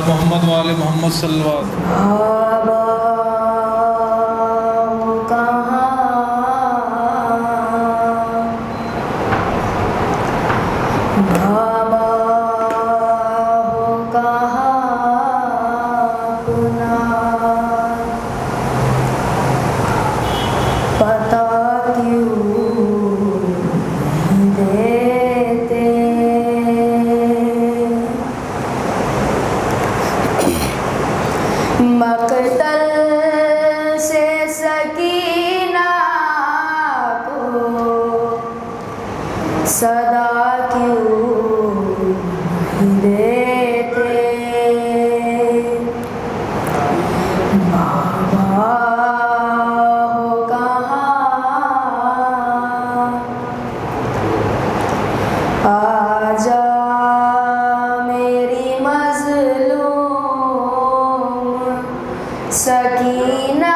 محمد والے محمد صلی اللہ علیہ مقتل سے سکینہ کو صدا کیوں نہیں دیتے؟ بابا ہو کہاں، آجا میری مظلوم سکینہ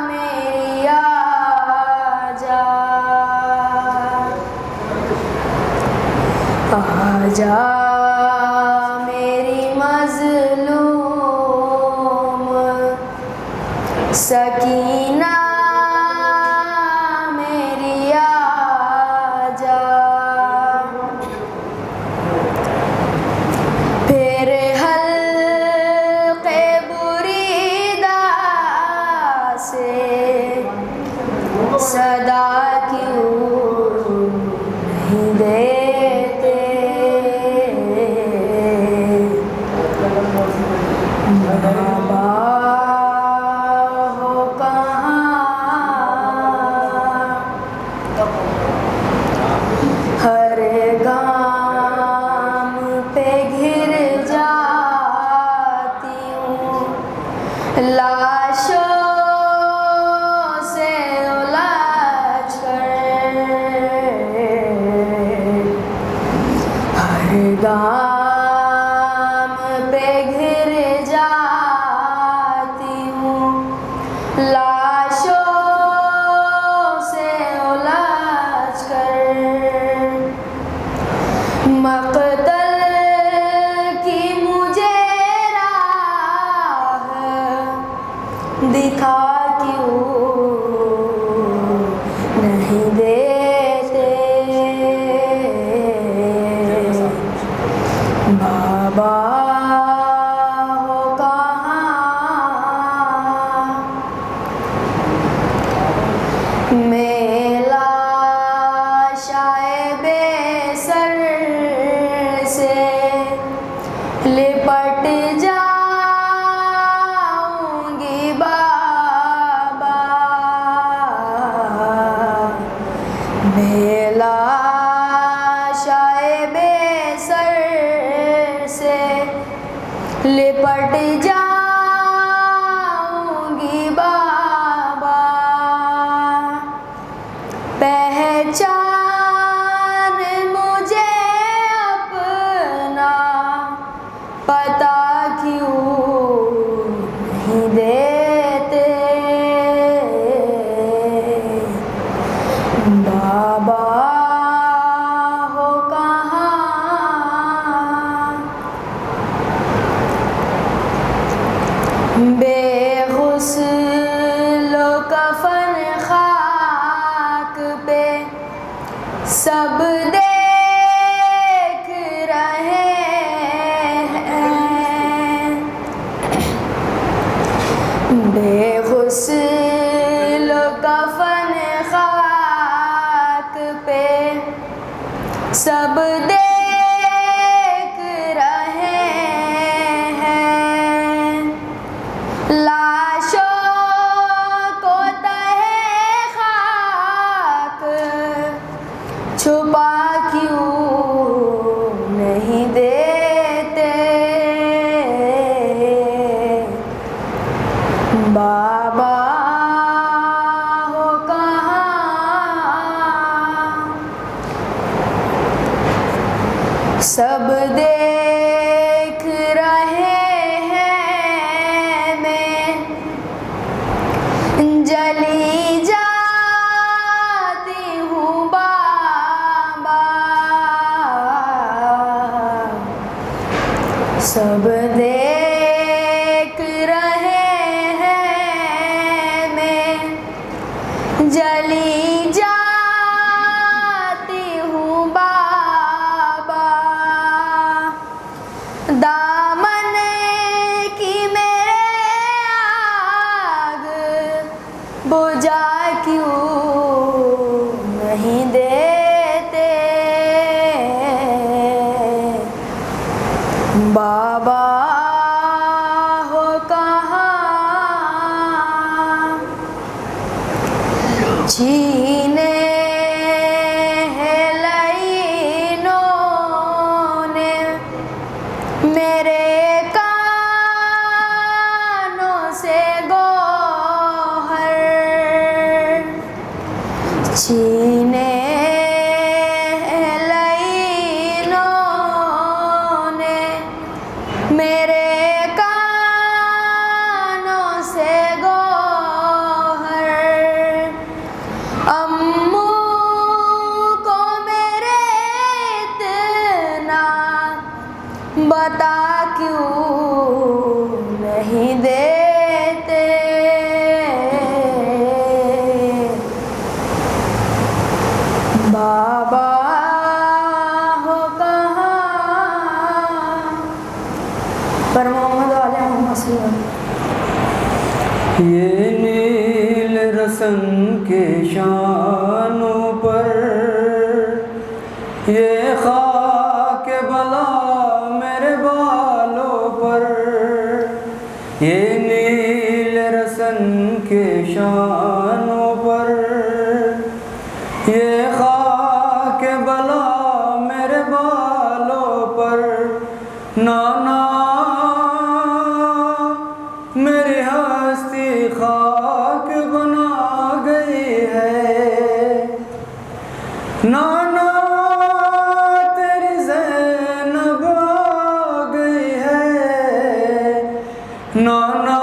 میری آجا، آجا میری مظلوم سکینہ میری آجا، پھر حلقے بریدہ سے صدا کیوں نہیں دیتے؟ بابا ہو کہاں، ہر گام پہ گھر جاتی ہوں، لاشوں سے الجھ کر، ہر گام پہ گھر جاتی ہوں، لاشوں سے الجھ کر، مقتل کی مجھے راہ دکھا کیوں نہیں دیتے؟ بابا ہو کہاں، میلا شائب سر سے لپٹ جاؤں گی بابا، غسل و کفن خاک پہ سب دیکھ رہے ہیں، بے غسل و کفن خاک پہ سب دیکھ رہے ہیں، لاشوں کو تہ خاک چھپا کیوں نہیں دیتے، بابا ہو کہاں، سب دیکھ رہے ہیں، میں جلی جاتی ہوں بابا، سب دیکھ رہے ہیں، میں جلی جاتی ہوں بابا، دامن کی میرے آگ بجھا کیوں نہیں دیتے، بابا ہو کہاں، چھینے ہیں لعینوں نے میرے کانوں سے گوہر، چھینے ہیں لعینوں نے میرے کانوں سے گوہر، امّو کو میرے اتنا بتا کیوں نہیں دیتے، بابا ہو کہاں، پر محمد علیہ محمد صلی اللہ علیہ وسلم۔ یہ نیل رسن کے شانوں پر، یہ خاک بلا میرے بالوں پر، یہ نیل رسن کے شانوں پر، یہ خاک بلا میرے بالوں پر، نانا میری ہستی خاک بنا گئی ہے، نانا تیری زینب آ گئی ہے، نانا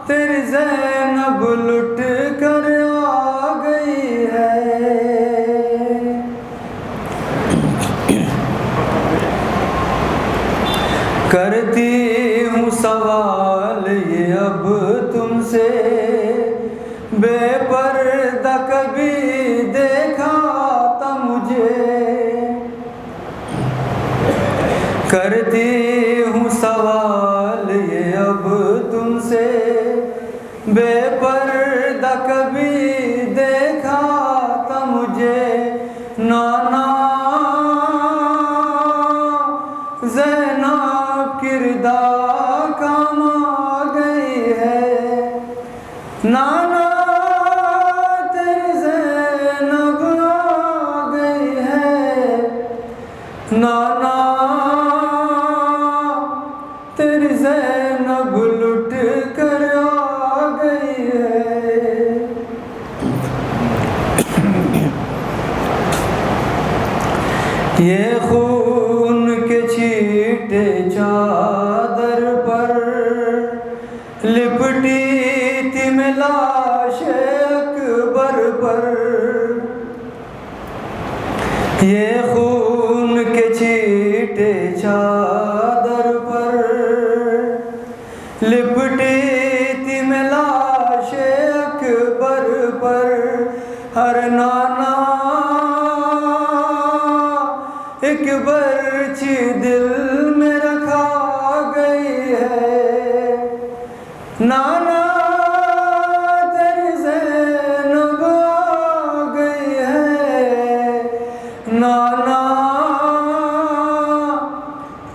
تیری زینب لٹ کر آ گئی ہے، کرتی ہوں سوال یہ اب تم سے، بے پردہ کبھی دیکھا تھا مجھے، کرتی ہوں سوال یہ اب تم سے، بے پردہ کبھی دیکھا تھا مجھے، نانا زینب کردار کام آ گئی ہے، نانا تیری زینب آ گئی ہے، نانا تیری زینب لٹ کر آ گئی ہے، یہ خون کے چھیٹے چادر پر لپٹی تھی میں لاش اکبر پر، یہ خون کے چھیٹے چادر پر لپٹی تھی میں لاش اکبر پر ہر نانا ایک برچی دل میں رکھا گئی ہے نانا تیری زینب آ گئی ہے نانا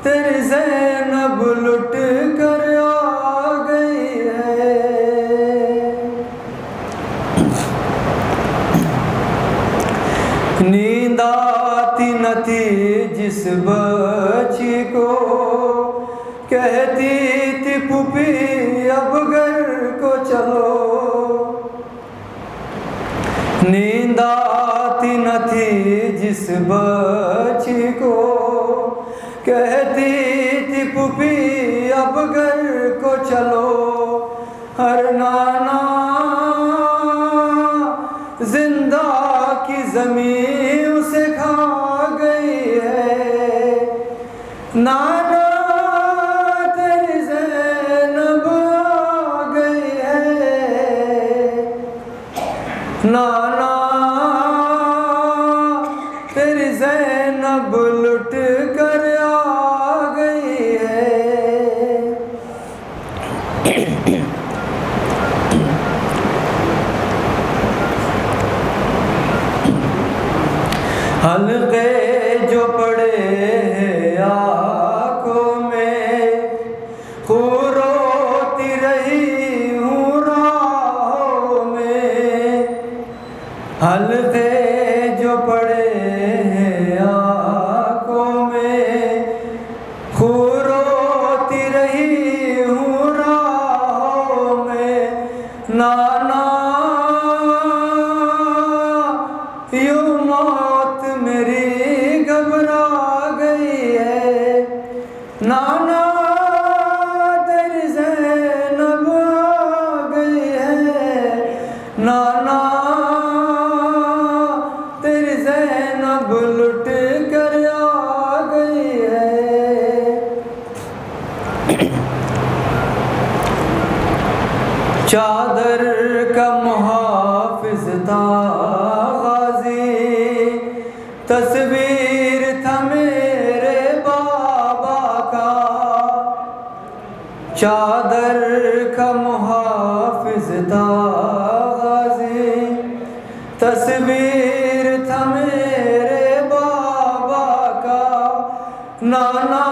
تیری زینب لٹ کر آ گئی ہے نیند آتی نہ تھی جس بچی کو کہتی تھی پھوپھی اب گھر کو چلو نیند آتی نہ تھی جس بچی کو کہتی تھی پھوپھی اب گھر کو چلو ہر نانا زندہ کی زمین اسے کھا گئی ہے نانا تیری زینب آ گئی ہے نانا تیری زینب لٹ کر آ گئی ہے حلقے جو پڑے ہیں آنکھوں میں خون روتی رہی ہوں راہوں میں حلقے جو پڑے ہیں آنکھوں میں خون روتی رہی ہوں راہوں میں نانا یوں موت میری گھبرا گئی ہے نانا تیری زینب آ گئی ہے نانا تیری زینب لٹ کر آ گئی ہے چادر کا محافظ تھا تصویر تھا میرے بابا کا چادر کا محافظ تھا غازی تصویر تھا میرے بابا کا نانا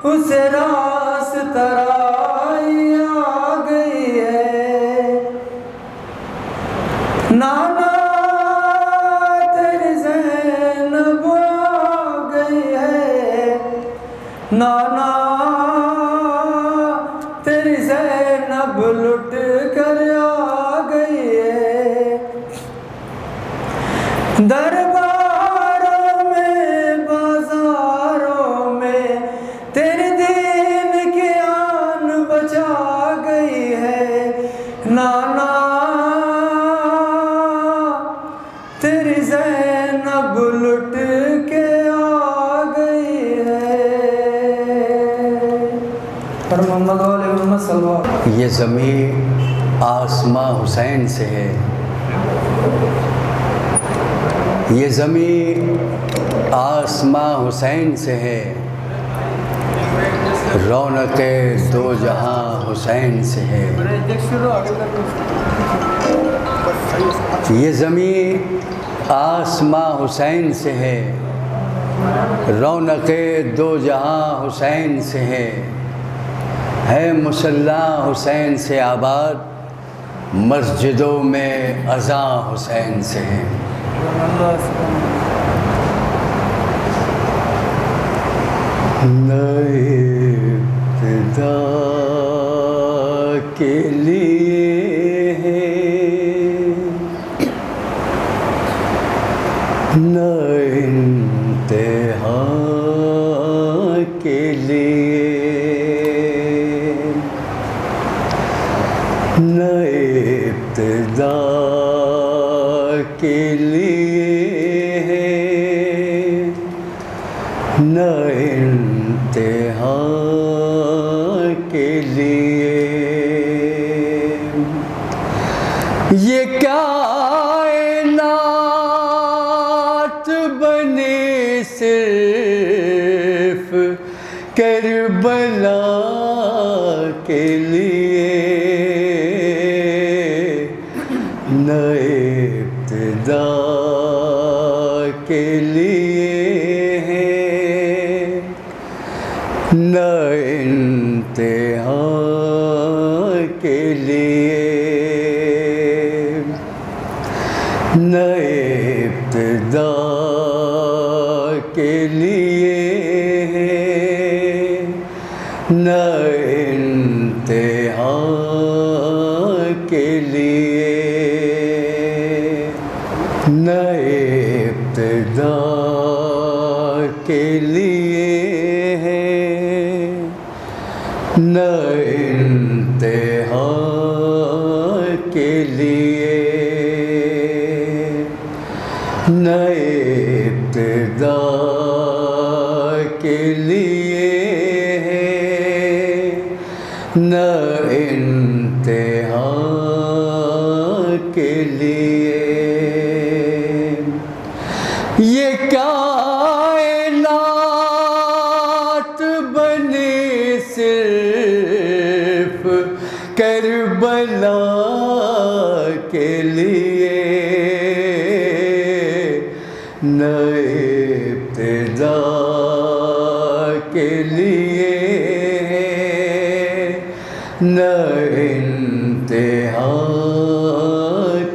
اسے راستہ رائی آ گئی ہے نانا نانا تیری زینب لٹ کر آ گئی ہے درباروں میں بازاروں میں تیرے دین کی آن بچا گئی ہے نانا تیری زینب لٹ کے آ گئی ہے محمد علیہ محمد صلی اللہ علیہ وسلم یہ زمین آسماں حسین سے ہے یہ زمین آسماں حسین سے ہے رونق دو جہاں حسین سے ہے یہ زمین آسماں حسین سے ہے رونق دو جہاں حسین سے ہے مصلی حسین سے آباد مسجدوں میں اذاں حسین سے ہے نئے ابتدا کے لیے ہے نئے انتہا کے لیے نئے ابتدا کے لیے ہے نئے انتہا کے لیے. یہ کائنات بنی صرف کربلا کے لیے. نہ ابتدا کے لیے ہے نہ انتہا کے لیے. نہ ابتدا کے لیے ہے نہ انتہا کے لیے. نہ ابتدا کے لیے ہے نہ انتہا کے لیے. نہ ابتدا کے لیے ہے نہ انتہا کے لیے. یہ کائنات بنی صرف کربلا کے لیے. نہ ابتدا کے لیے ہے نہ انتہا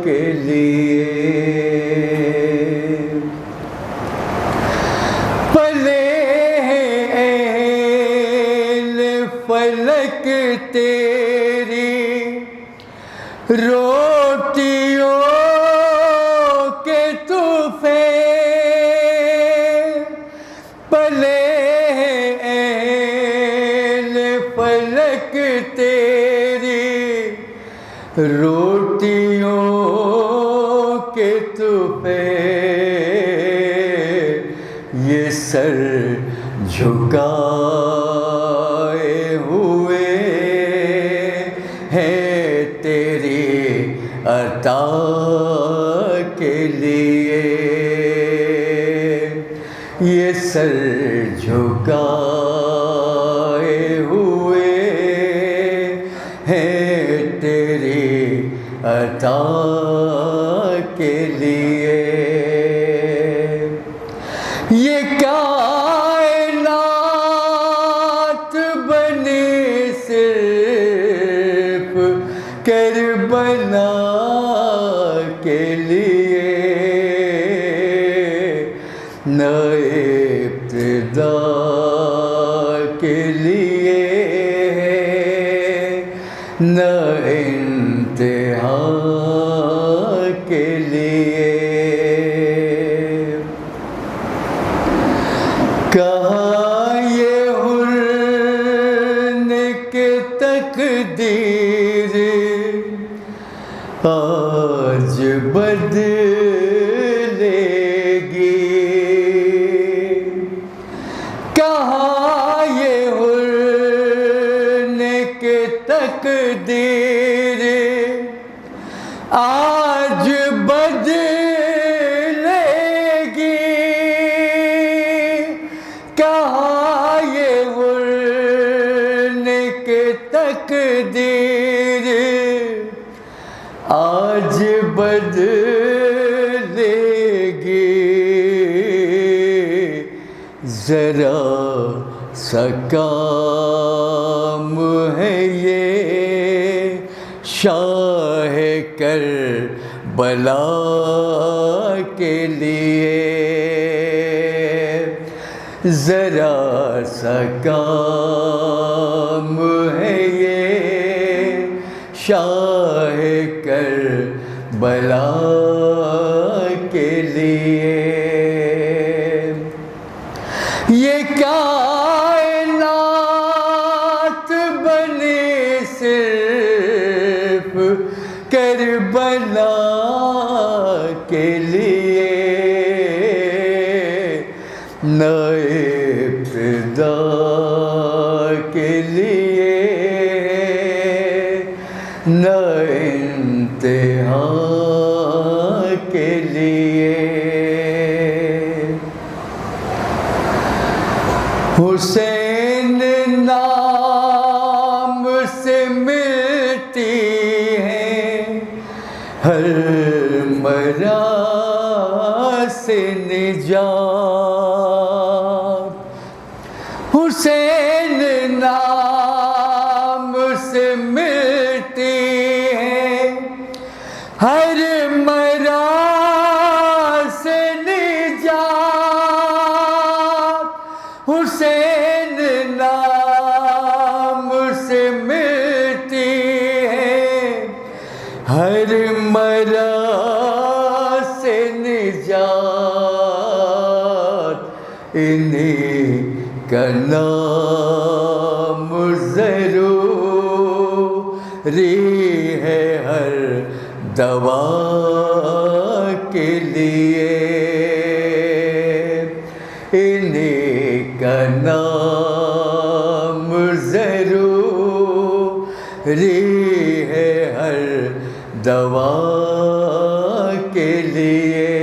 کے لیے. پلے اہل فلک تیری روٹیوں کے تحفے. پلے اہل فلک تیری روٹیوں کے تحفے. یہ سر جھکائے ہوئے ہیں تیری عطا کے لیے. یہ سر جھکائے ہوئے ہیں تیری عطا کے لیے. یہ کائنات بنی صرف کربلا کے لیے. نہ ابتدا کے لیے ہے نہ انتہا کے لیے. کہاں یہ حرن کے تقدیر آج بدلے گی. کہاں یہ حرن کے تقدیر آج بدلے گی. کہاں یہ حرن کے تقدیر آج بدلے گی. ذرا سا کام ہے یہ شاہ کربلا کے لیے. ذرا سا کام ہے یہ شاہ کربلا کے لیے. یہ کائنات بنی صرف کربلا کے لیے. نہ ابتدا کے لیے نہ انتہا کے لیے. حسین نام سے ملتی ہے ہر مرض سے نجات. حسین نام سے ملتی ہے ہر مرض سے نجات. حسین نام سے ملتی ہے ہر مرض سے نجات. انہیں کا نام ضروری ہے ہر دوا کے لیے. انہیں کا نام ضروری ہے ہر دوا کے لیے.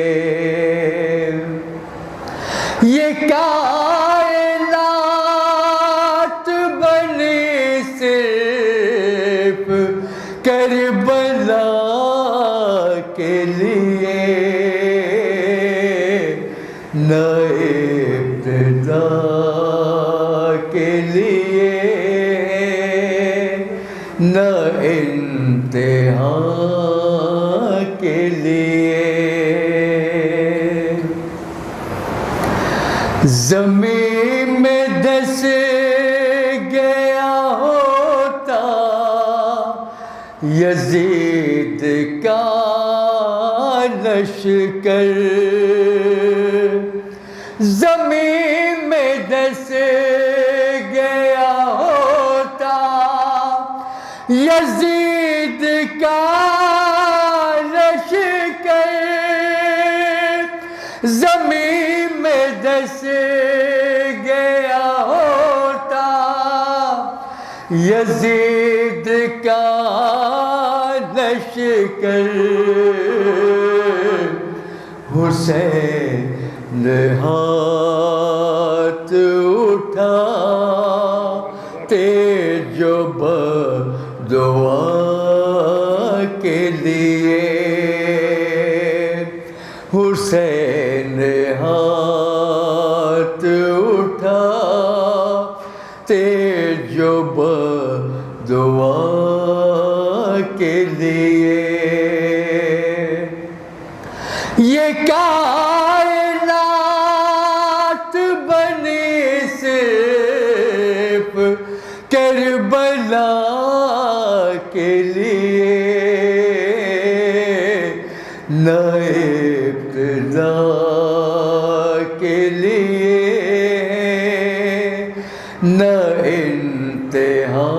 یہ کائنات بنی صرف کربلا کے لیے. نہ ابتدا کے لیے نہ انتہا کے لیے. زمین میں دس گیا ہوتا یزید کا لشکر. زمین میں دس گیا ہوتا یزید کا لشکر. زمین میں دس گیا ہوتا یزید کا لشکر. حسین ہاتھ اٹھاتے جو دعا کے لیے. حسین ہاتھ اٹھاتے جو دعا کے لیے. یہ کائنات بنی صرف کربلا کے لیے. نہ ابتدا کے لیے نہ انتہا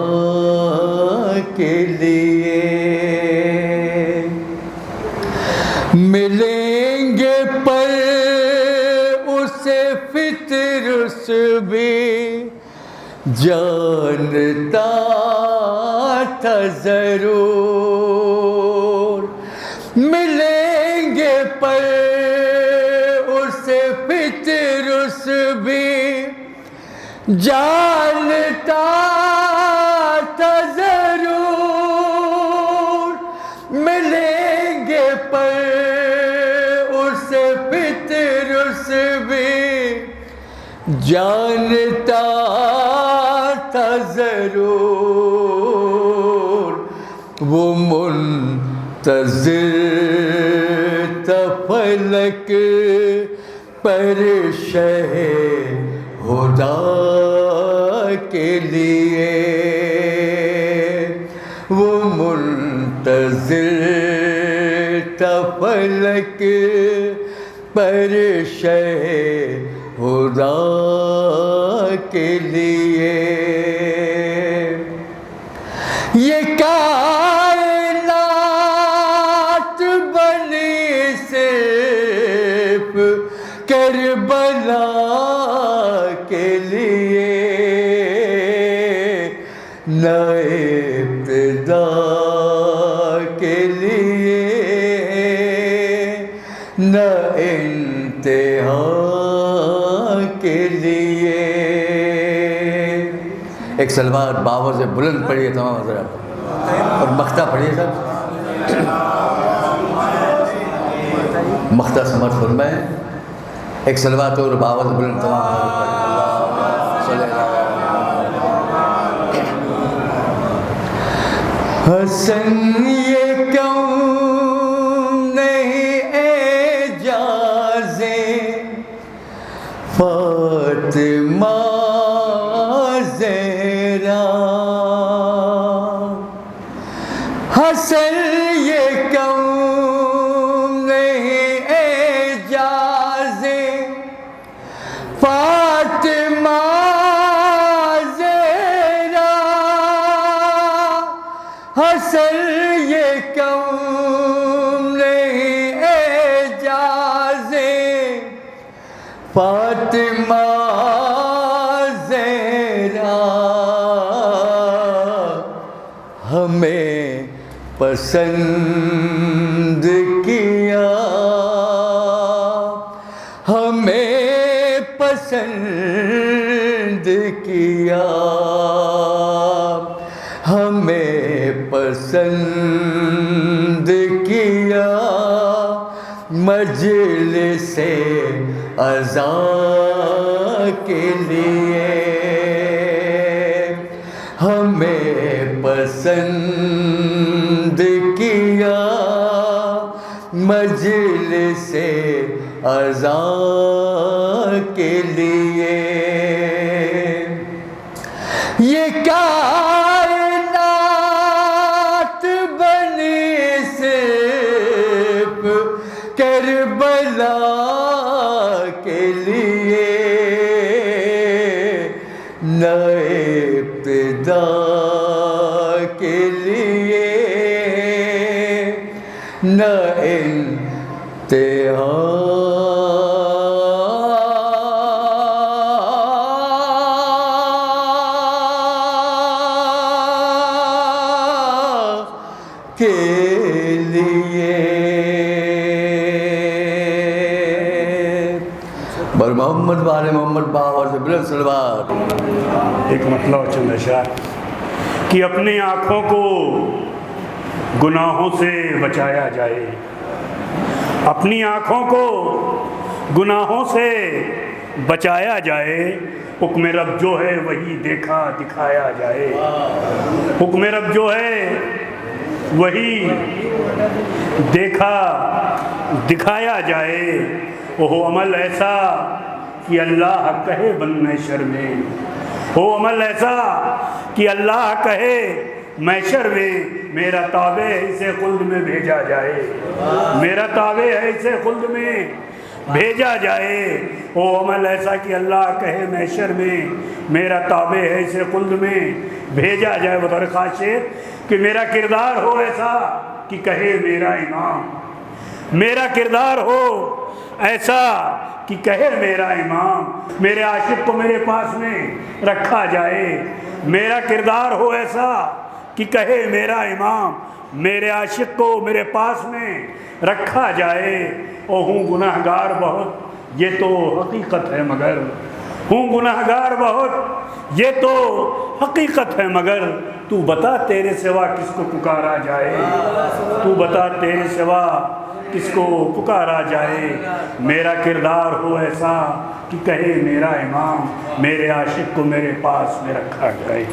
کے لیے. ملیں گے پر اسے فطرس بھی جانتا تھا ضرور. ملیں گے پر اسے فطرس بھی جانتا تھا ضرور. ملیں گے پر اسے فطرس بھی جانتا تھا ضرور. وہ منتظر تھا فلک پر شہ خدا کے لیے. وہ منتظر تھا فلک پر شہ خدا کے لیے. یہ کائنات بنی صرف کربلا کے لیے. نہ ابتدا کے لیے نہ انتہا کے لیے. ایک سلوات باور سے بلند پڑھیے تمام حضرات اور مختہ پڑھیے سب. مختہ سمجھ فرمائیں. ایک سلوات اور باور سے بلند تمام حضرات پڑھیے. حسن یہ کون نہیں اعجازیں فاطمہ زہرا. حسن یہ کون نہیں اعجازیں فاطمہ حسن یہ کون نہیں اعجازیں فاطمہ زہرا. ہمیں پسند کیا ہمیں پسند کیا ہمیں پسند کیا مجلس عزا کے لیے. ہمیں پسند کیا مجلس عزا کے لیے. یہ کائنات بنی صرف کربلا کے لیے. نہ ابتدا کے لیے نہ انتہا کے لیے. بر محمد وال محمد باور سے بلند صلوات. ایک مطلب چند اشعار کہ اپنی آنکھوں کو گناہوں سے بچایا جائے. اپنی آنکھوں کو گناہوں سے بچایا جائے. حکم رب جو ہے وہی دیکھا دکھایا جائے. حکم رب جو ہے وہی دیکھا دکھایا جائے. وہ عمل ایسا کہ اللہ کہے بن محشر میں. وہ عمل ایسا کہ اللہ کہے محشر میں میرا تابع ہے اسے خلد میں بھیجا جائے. میرا تابع ہے اسے خلد میں بھیجا جائے. وہ عمل ایسا کہ اللہ کہے محشر میں میرا تابع ہے اسے خلد میں بھیجا جائے. بطور خاصیت کہ میرا کردار ہو ایسا کہ کہے میرا امام. میرا کردار ہو ایسا کہ کہے میرا امام. میرے عاشق کو میرے پاس میں رکھا جائے. میرا کردار ہو ایسا کہ کہے میرا امام. میرے عاشق کو میرے پاس میں رکھا جائے. او ہوں گناہگار بہت یہ تو حقیقت ہے مگر. ہوں گناہگار بہت یہ تو حقیقت ہے مگر. تو بتا تیرے سوا کس کو پکارا جائے. تو بتا تیرے سوا کس کو پکارا جائے. میرا کردار ہو ایسا کہ کہے میرا امام. میرے عاشق کو میرے پاس میں رکھا جائے.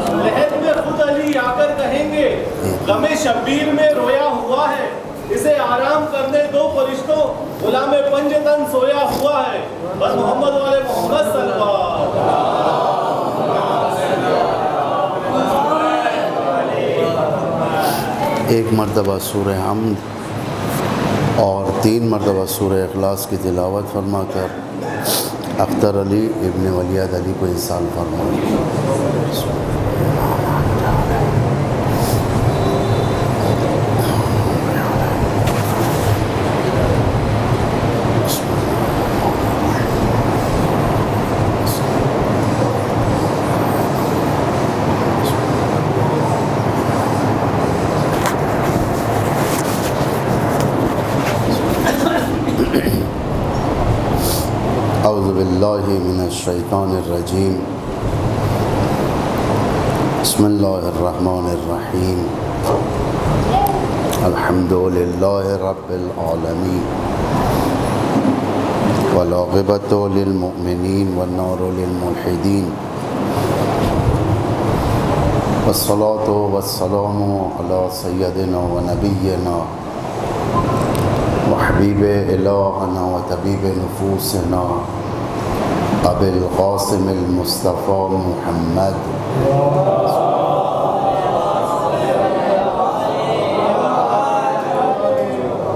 لہد میں خود علی آ کر کہیں گے غم شبیر میں رویا ہوا ہے. اسے آرام کرنے دو فرشتوں غلام پنجتن سویا ہوا ہے. بس محمد والے محمد صلی اللہ. ایک مرتبہ سورہ حمد اور 3 مرتبہ سورہ اخلاص کی تلاوت فرما کر اختر علی ابن ولیاد علی کو انصال فرمائیں. باللہ من الشیطان الرجیم بسم اللہ الرحمن الرحیم الحمد للہ رب العالمین والعاقبۃ للمؤمنین والنار للملحدین والصلاة والسلام علی سیدنا و نبینا وحبیب الہنا و طبیب نفوسنا ابی القاسم المصطفیٰ محمد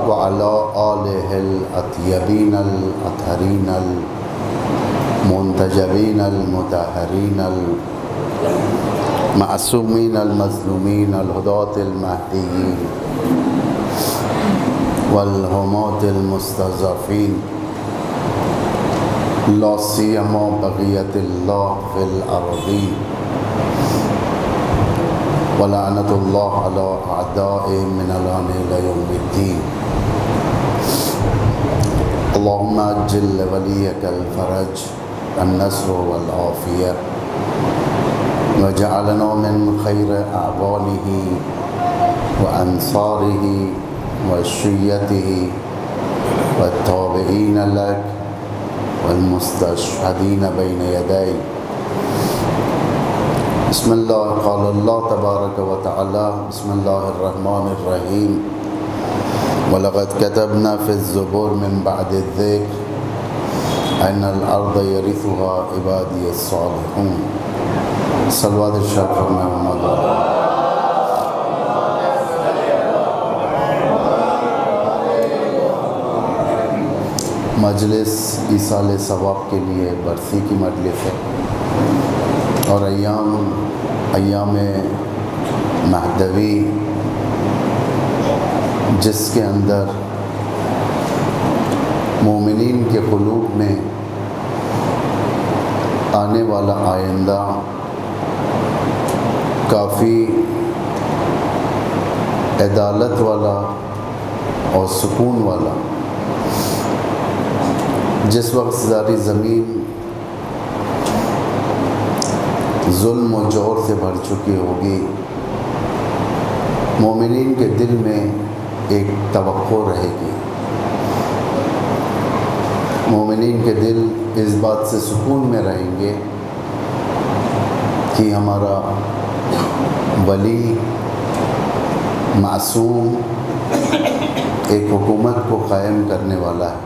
وعلی آلہ الاطیبین الاطہرین المنتجبین المطہرین المعصومین المظلومین الہداة المہدیین والہماة المستضعفین لا سیما بقیت اللہ فی الارضین ولعنت اللہ علی اعدائهم من الان الی یوم الدین اللہم اجل ولیک الفرج النصر والعافیہ وجعلنا من خیر اعوانہ وانصارہ وشیعتہ والتابعین لک والمستشهدین بین یدی بسم اللہ قال اللہ تبارک و تعالی بسم اللہ الرحمن الرحیم وَلَقَدْ كَتَبْنَا فِي الزُّبُرِ مِن بَعْدِ الذِّكْرِ أَنَّ الْأَرْضَ يَرِثُهَا عِبَادِيَ الصَّالِحُونَ صلوات ارشاد فرمائے محمد مجلس ایصال ثواب کے لیے برسی کی مجلس ہے اور ایام مہدوی جس کے اندر مومنین کے قلوب میں آنے والا آئندہ کافی عدالت والا اور سکون والا، جس وقت ساری زمین ظلم و جور سے بھر چکی ہوگی، مومنین کے دل میں ایک توقع رہے گی، مومنین کے دل اس بات سے سکون میں رہیں گے کہ ہمارا ولی معصوم ایک حکومت کو قائم کرنے والا ہے۔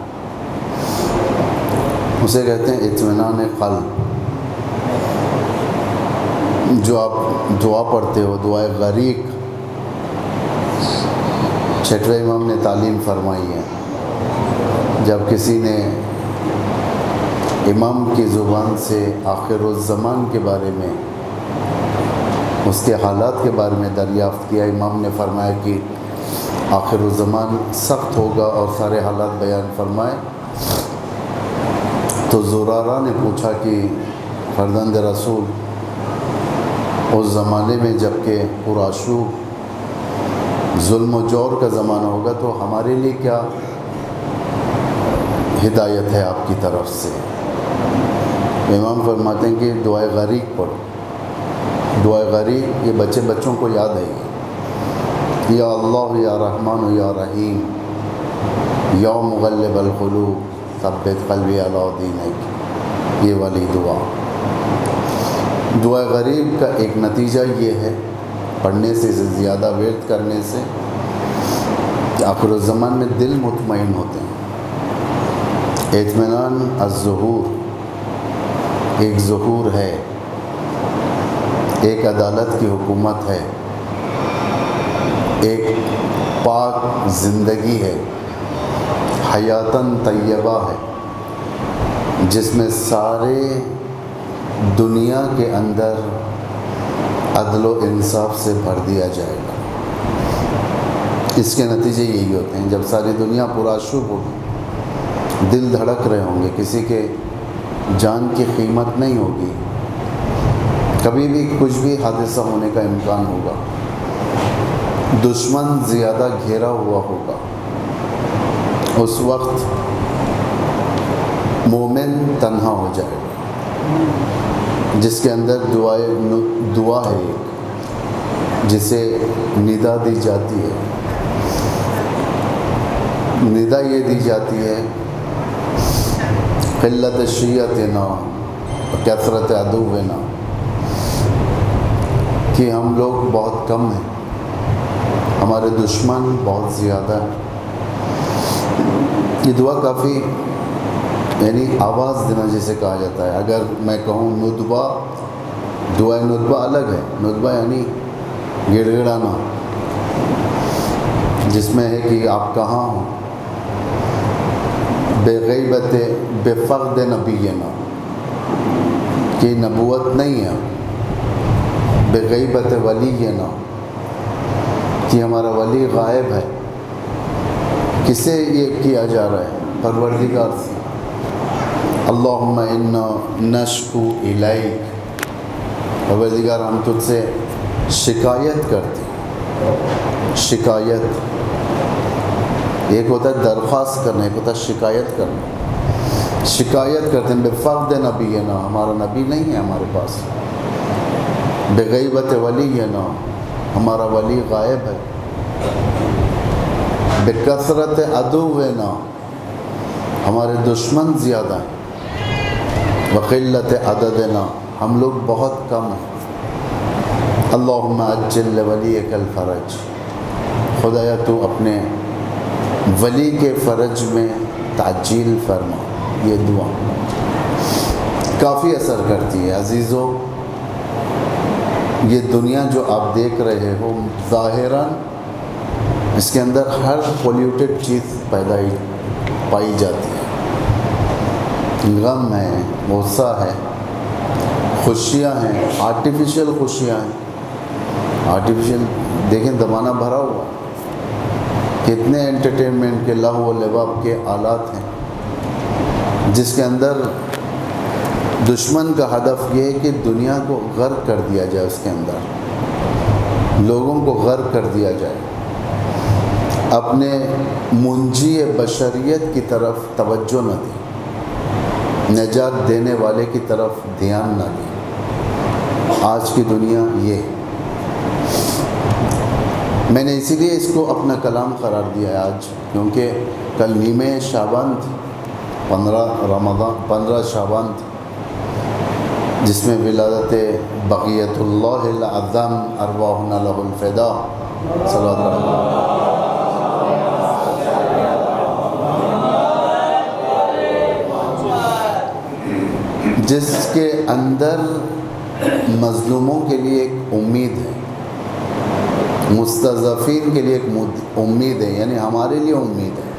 اسے کہتے ہیں اطمینان قلب۔ جو آپ دعا پڑھتے ہو، دعائے غریق، چھٹویں امام نے تعلیم فرمائی ہے۔ جب کسی نے امام کی زبان سے آخر الزمان کے بارے میں، اس کے حالات کے بارے میں دریافت کیا، امام نے فرمایا کہ آخر الزمان سخت ہوگا اور سارے حالات بیان فرمائے، تو زرارہ نے پوچھا کہ فرزند رسول، اس زمانے میں جب کہ پرآشوب ظلم و جور کا زمانہ ہوگا تو ہمارے لیے کیا ہدایت ہے آپ کی طرف سے؟ امام فرماتے ہیں کہ دعائے غریق پڑھو۔ دعائے غریق یہ بچوں کو یاد ہے، یا اللہ یا رحمان یا رحیم یا مغلب القلوب ثبت قلبی علی دینک، یہ والی دعا۔ دعائے غریب کا ایک نتیجہ یہ ہے، پڑھنے سے زیادہ ورد کرنے سے، کہ آخر الزمان میں دل مطمئن ہوتے ہیں۔ اطمینان الظہور، ایک ظہور ہے، ایک عدالت کی حکومت ہے، ایک پاک زندگی ہے، حیاتاً طیبہ ہے، جس میں سارے دنیا کے اندر عدل و انصاف سے بھر دیا جائے گا۔ اس کے نتیجے یہی ہوتے ہیں، جب ساری دنیا پرآشوب ہوگی، دل دھڑک رہے ہوں گے، کسی کے جان کی قیمت نہیں ہوگی، کبھی بھی کچھ بھی حادثہ ہونے کا امکان ہوگا، دشمن زیادہ گھیرا ہوا ہوگا، اس وقت مومن تنہا ہو جائے گا، جس کے اندر دعا ہے جسے ندا دی جاتی ہے. ندا یہ دی جاتی ہے قلت شیعتنا کثرت عدونا، کہ ہم لوگ بہت کم ہیں، ہمارے دشمن بہت زیادہ ہیں. یہ دعا کافی یعنی آواز دینا جسے کہا جاتا ہے. اگر میں کہوں ندبہ، دعائے ندبہ الگ ہے. ندبہ یعنی گڑ گڑانا، جس میں ہے کہ آپ کہاں ہوں، بے غیبت بے فقد نبینا، کہ نبوت نہیں ہے، بے غیبت ولینا، کہ ہمارا ولی غائب ہے. کسے یہ کیا جا رہا ہے؟ پروردگار سے. اللہم انا نشکو الیک، پروردگار ہم تجھ سے شکایت کرتے ہیں. شکایت ایک ہوتا ہے درخواست کرنا، ایک ہوتا ہے شکایت کرنا. شکایت کرتے ہیں بفقد نبینا، ہمارا نبی نہیں ہے ہمارے پاس. بغیبت ولینا، ہمارا ولی غائب ہے. بکثرت عدونا، ہمارے دشمن زیادہ ہیں. وقلت عددنا، ہم لوگ بہت کم ہیں. اللہم عجل لولیک الفرج، خدایا تو اپنے ولی کے فرج میں تعجیل فرما. یہ دعا کافی اثر کرتی ہے. عزیزو، یہ دنیا جو آپ دیکھ رہے ہو ظاہراً اس کے اندر ہر پولیوٹڈ چیز پائی جاتی ہے. غم ہے، غصہ ہے، خوشیاں ہیں، آرٹیفیشل خوشیاں ہیں. آرٹیفیشل دیکھیں زمانہ بھرا ہوا، کتنے انٹرٹینمنٹ کے لہو و لعب کے آلات ہیں، جس کے اندر دشمن کا ہدف یہ ہے کہ دنیا کو غرق کر دیا جائے، اس کے اندر لوگوں کو غرق کر دیا جائے، اپنے منجی بشریت کی طرف توجہ نہ دے، نجات دینے والے کی طرف دھیان نہ دے. آج کی دنیا یہ، میں نے اسی لیے اس کو اپنا کلام قرار دیا ہے آج، کیونکہ کل نیمہ شعبان تھی، 15 شعبان تھی، جس میں ولادت بقیت اللہ العظم ارواحنا لہ الفدا صلی اللہ علیہ وسلم. جس کے اندر مظلوموں کے لیے ایک امید ہے، مستضعفین کے لیے ایک امید ہے، یعنی ہمارے لیے امید ہے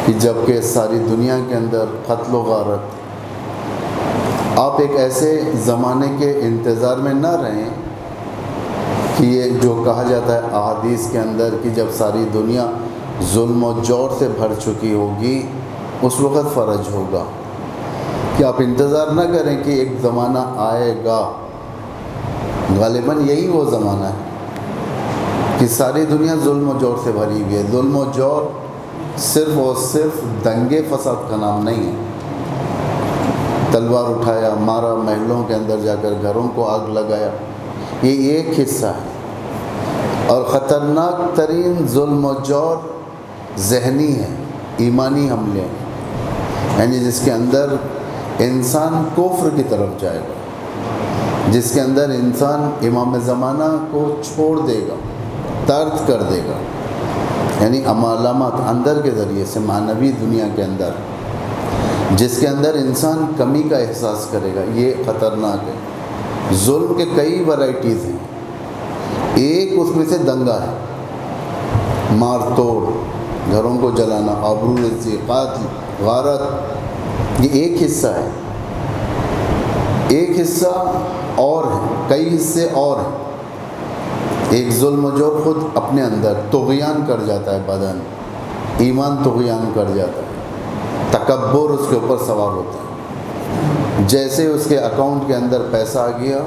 کہ جب کہ ساری دنیا کے اندر قتل و غارت، آپ ایک ایسے زمانے کے انتظار میں نہ رہیں کہ یہ جو کہا جاتا ہے احادیث کے اندر کہ جب ساری دنیا ظلم و جور سے بھر چکی ہوگی اس وقت فرج ہوگا. کہ آپ انتظار نہ کریں کہ ایک زمانہ آئے گا، غالباً یہی وہ زمانہ ہے کہ ساری دنیا ظلم و جور سے بھری ہوئی ہے. ظلم و جور صرف اور صرف دنگے فساد کا نام نہیں ہے. تلوار اٹھایا، مارا، محلوں کے اندر جا کر گھروں کو آگ لگایا، یہ ایک حصہ ہے. اور خطرناک ترین ظلم و جور ذہنی ہے، ایمانی حملے، یعنی جس کے اندر انسان کفر کی طرف جائے گا، جس کے اندر انسان امام زمانہ کو چھوڑ دے گا، طرد کر دے گا، یعنی علامات اندر کے ذریعے سے معنوی دنیا کے اندر، جس کے اندر انسان کمی کا احساس کرے گا. یہ خطرناک ہے. ظلم کے کئی ورائٹیز ہیں. ایک اس میں سے دنگا ہے، مار توڑ، گھروں کو جلانا، آبرو ریزی، قتل، غارت، یہ ایک حصہ ہے. ایک حصہ اور ہے، کئی حصے اور ہیں. ایک ظلم و جور خود اپنے اندر طغیان کر جاتا ہے، بدن ایمان طغیان کر جاتا ہے، تکبر اس کے اوپر سوار ہوتا ہے. جیسے اس کے اکاؤنٹ کے اندر پیسہ آ گیا،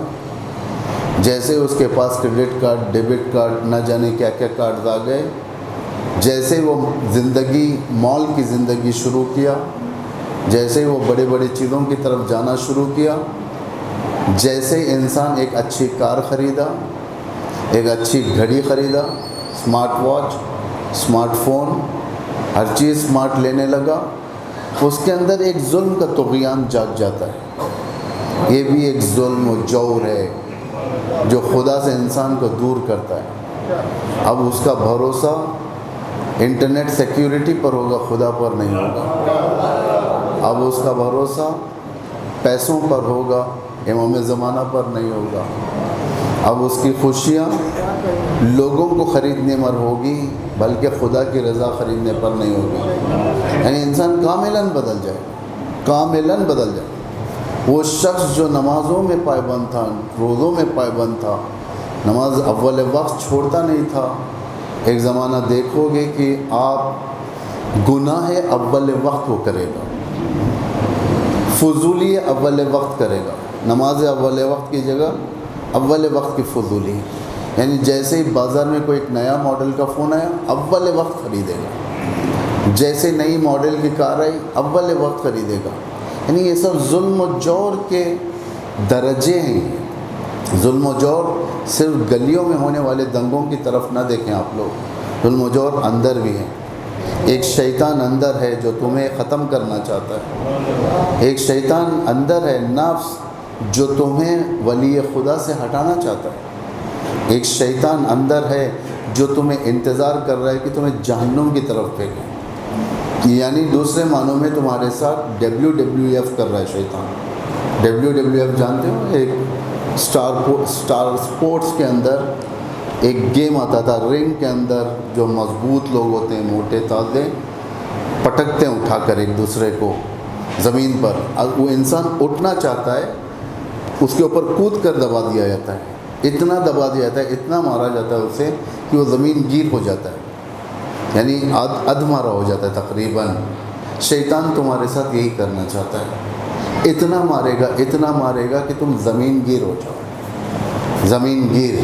جیسے اس کے پاس کریڈٹ کارڈ، ڈیبٹ کارڈ، نہ جانے کیا کیا کارڈز آ گئے، جیسے وہ زندگی مال کی زندگی شروع کیا، جیسے وہ بڑے بڑے چیزوں کی طرف جانا شروع کیا، جیسے انسان ایک اچھی کار خریدا، ایک اچھی گھڑی خریدا، اسمارٹ واچ، اسمارٹ فون، ہر چیز اسمارٹ لینے لگا، اس کے اندر ایک ظلم کا طغیان جاگ جاتا ہے۔ یہ بھی ایک ظلم و جور ہے جو خدا سے انسان کو دور کرتا ہے۔ اب اس کا بھروسہ انٹرنیٹ سیکیورٹی پر ہوگا، خدا پر نہیں ہوگا۔ اب اس کا بھروسہ پیسوں پر ہوگا، امام زمانہ پر نہیں ہوگا۔ اب اس کی خوشیاں لوگوں کو خریدنے پر ہوگی، بلکہ خدا کی رضا خریدنے پر نہیں ہوگی۔ یعنی انسان کاملاً بدل جائے، کاملاً بدل جائے۔ وہ شخص جو نمازوں میں پابند تھا، روزوں میں پابند تھا، نماز اول وقت چھوڑتا نہیں تھا، ایک زمانہ دیکھو گے کہ آپ گناہ اول وقت وہ کرے گا، فضولی اول وقت کرے گا، نماز اول وقت کی جگہ اول وقت کی فضولی۔ یعنی جیسے ہی بازار میں کوئی ایک نیا ماڈل کا فون آیا، اول وقت خریدے گا، جیسے نئی ماڈل کی کار آئی، اول وقت خریدے گا۔ یعنی یہ سب ظلم و جور کے درجے ہیں۔ ظلم و جور صرف گلیوں میں ہونے والے دنگوں کی طرف نہ دیکھیں آپ لوگ، ظلم و جور اندر بھی ہے۔ ایک شیطان اندر ہے جو تمہیں ختم کرنا چاہتا ہے، ایک شیطان اندر ہے نفس جو تمہیں ولی خدا سے ہٹانا چاہتا ہے، ایک شیطان اندر ہے جو تمہیں انتظار کر رہا ہے کہ تمہیں جہنم کی طرف پھینکے۔ یعنی دوسرے معنوں میں تمہارے ساتھ WWF کر رہا ہے شیطان۔ WWF جانتے ہو؟ ایک اسٹار سپورٹس کے اندر ایک گیم آتا تھا، رنگ کے اندر جو مضبوط لوگ ہوتے ہیں، موٹے تازے، پٹکتے ہیں اٹھا کر ایک دوسرے کو زمین پر۔ وہ انسان اٹھنا چاہتا ہے، اس کے اوپر کود کر دبا دیا جاتا ہے، اتنا دبا دیا جاتا ہے، اتنا مارا جاتا ہے اسے کہ وہ زمین گیر ہو جاتا ہے، یعنی ادھ مارا ہو جاتا ہے تقریباً۔ شیطان تمہارے ساتھ یہی کرنا چاہتا ہے، اتنا مارے گا، اتنا مارے گا کہ تم زمین گیر ہو جاؤ، زمین گیر،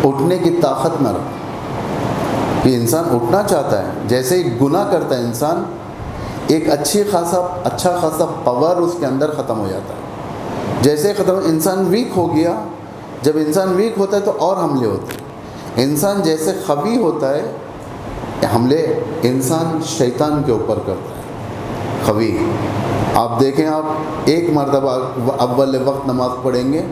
اٹھنے کی طاقت نہ رہو۔ کہ انسان اٹھنا چاہتا ہے، جیسے ہی گناہ کرتا ہے انسان، ایک اچھا خاصا پاور اس کے اندر ختم ہو جاتا ہے۔ جیسے ختم، انسان ویک ہو گیا، جب انسان ویک ہوتا ہے تو اور حملے ہوتے ہیں۔ انسان جیسے خوی ہوتا ہے، حملے انسان شیطان کے اوپر کرتا ہے، خوی۔ آپ دیکھیں، آپ ایک مرتبہ اول وقت نماز پڑھیں گے،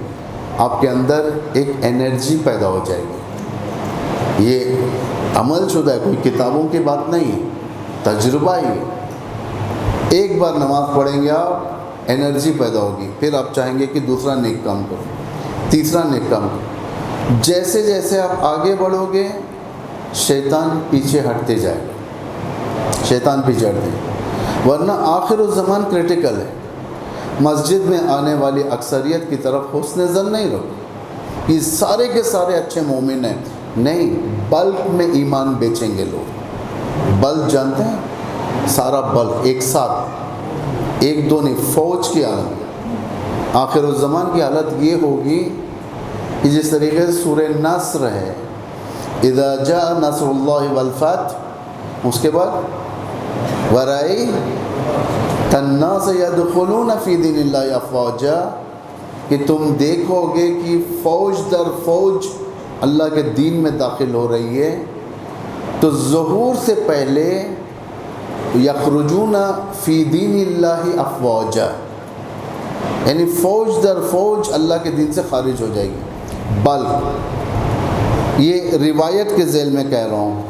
آپ کے اندر ایک انرجی پیدا ہو جائے گی۔ یہ عمل شدہ ہے، کوئی کتابوں کی بات نہیں ہے، تجربہ ہی ہے۔ ایک بار نماز پڑھیں گے آپ، انرجی پیدا ہوگی، پھر آپ چاہیں گے کہ دوسرا نیک کام کرو، تیسرا نیک کام کرو۔ جیسے جیسے آپ آگے بڑھو گے، شیطان پیچھے ہٹتے جائے گا، شیطان پیچھے ہٹتے جائے، ورنہ آخر الزمان کریٹیکل ہے۔ مسجد میں آنے والی اکثریت کی طرف حسن ظن نہیں رکھو، یہ سارے کے سارے اچھے مومن ہیں، نہیں، بلک میں ایمان بیچیں گے لوگ۔ بلک جانتے ہیں؟ سارا بلک ایک ساتھ، ایک دو نہیں، فوج کی حالت۔ آخر الزمان کی حالت یہ ہوگی کہ جس طریقے سے سورہ نصر ہے، اذا جاء نصر اللہ والفتح، اس کے بعد ورأیت الناس يدخلون فی دین اللہ افواجا، کہ تم دیکھو گے کہ فوج در فوج اللہ کے دین میں داخل ہو رہی ہے۔ تو ظہور سے پہلے یخرجون فی دین اللہ افواجا، یعنی فوج در فوج اللہ کے دین سے خارج ہو جائے گی۔ بلکہ یہ روایت کے ذیل میں کہہ رہا ہوں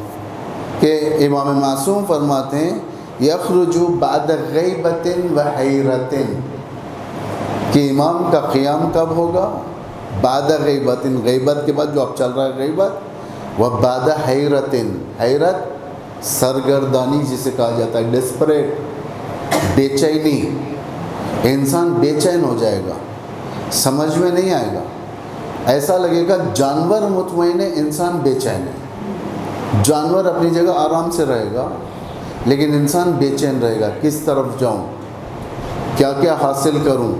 کہ امام معصوم فرماتے ہیں یخرج بعد غیبت و حیرت، کہ امام کا قیام کب ہوگا؟ بعد غیبت، غیبت کے بعد جو اب چل رہا ہے غیبت، و بعد حیرت، حیرت سرگردانی جسے کہا جاتا ہے، ڈسپریٹ، بے چینی، انسان بے چین ہو جائے گا، سمجھ میں نہیں آئے گا، ایسا لگے گا جانور مطمئن ہے، انسان بے چین ہے۔ جانور اپنی جگہ آرام سے رہے گا، لیکن انسان بے چین رہے گا، کس طرف جاؤں، کیا کیا حاصل کروں،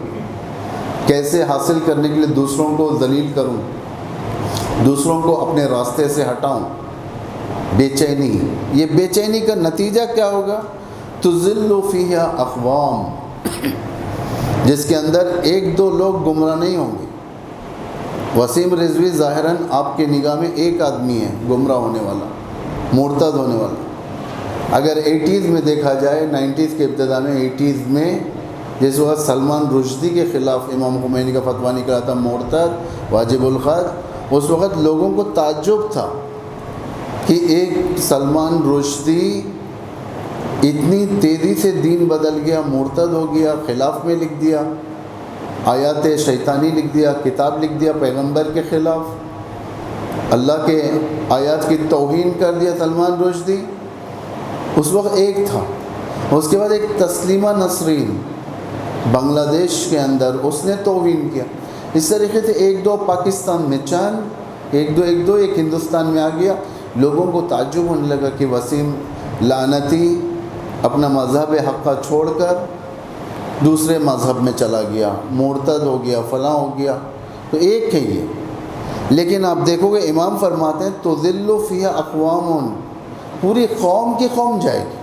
کیسے حاصل کرنے کے لیے دوسروں کو ذلیل کروں، دوسروں کو اپنے راستے سے ہٹاؤں۔ بے چینی، یہ بے چینی کا نتیجہ کیا ہوگا؟ تُضِلُّ فِيهَا اقوام، جس کے اندر ایک دو لوگ گمراہ نہیں ہوں گے۔ وسیم رضوی ظاہراً آپ کے نگاہ میں ایک آدمی ہے گمراہ ہونے والا، مرتد ہونے والا۔ اگر 80s میں دیکھا جائے، 90s کے ابتدا میں، 80s میں جس وقت سلمان رشدی کے خلاف امام خمینی کا فتویٰ نکلا تھا مرتد واجب القتل، اس وقت لوگوں کو تعجب تھا کہ ایک سلمان رشدی اتنی تیزی سے دین بدل گیا، مرتد ہو گیا، خلاف میں لکھ دیا، آیات شیطانی لکھ دیا، کتاب لکھ دیا پیغمبر کے خلاف، اللہ کے آیات کی توہین کر دیا سلمان رشدی۔ اس وقت ایک تھا، اس کے بعد ایک تسلیمہ نسرین بنگلہ دیش کے اندر، اس نے توہین کیا۔ اس طریقے سے ایک دو پاکستان میں چند، ایک دو ایک ہندوستان میں آ گیا۔ لوگوں کو تعجب ہونے لگا کہ وسیم لعنتی اپنا مذہب حق کا چھوڑ کر دوسرے مذہب میں چلا گیا، مرتد ہو گیا، فلاں ہو گیا۔ تو ایک ہے یہ، لیکن آپ دیکھو گے امام فرماتے ہیں تُضِلُّ فِيهَا اقوام، پوری قوم کی قوم جائے گی۔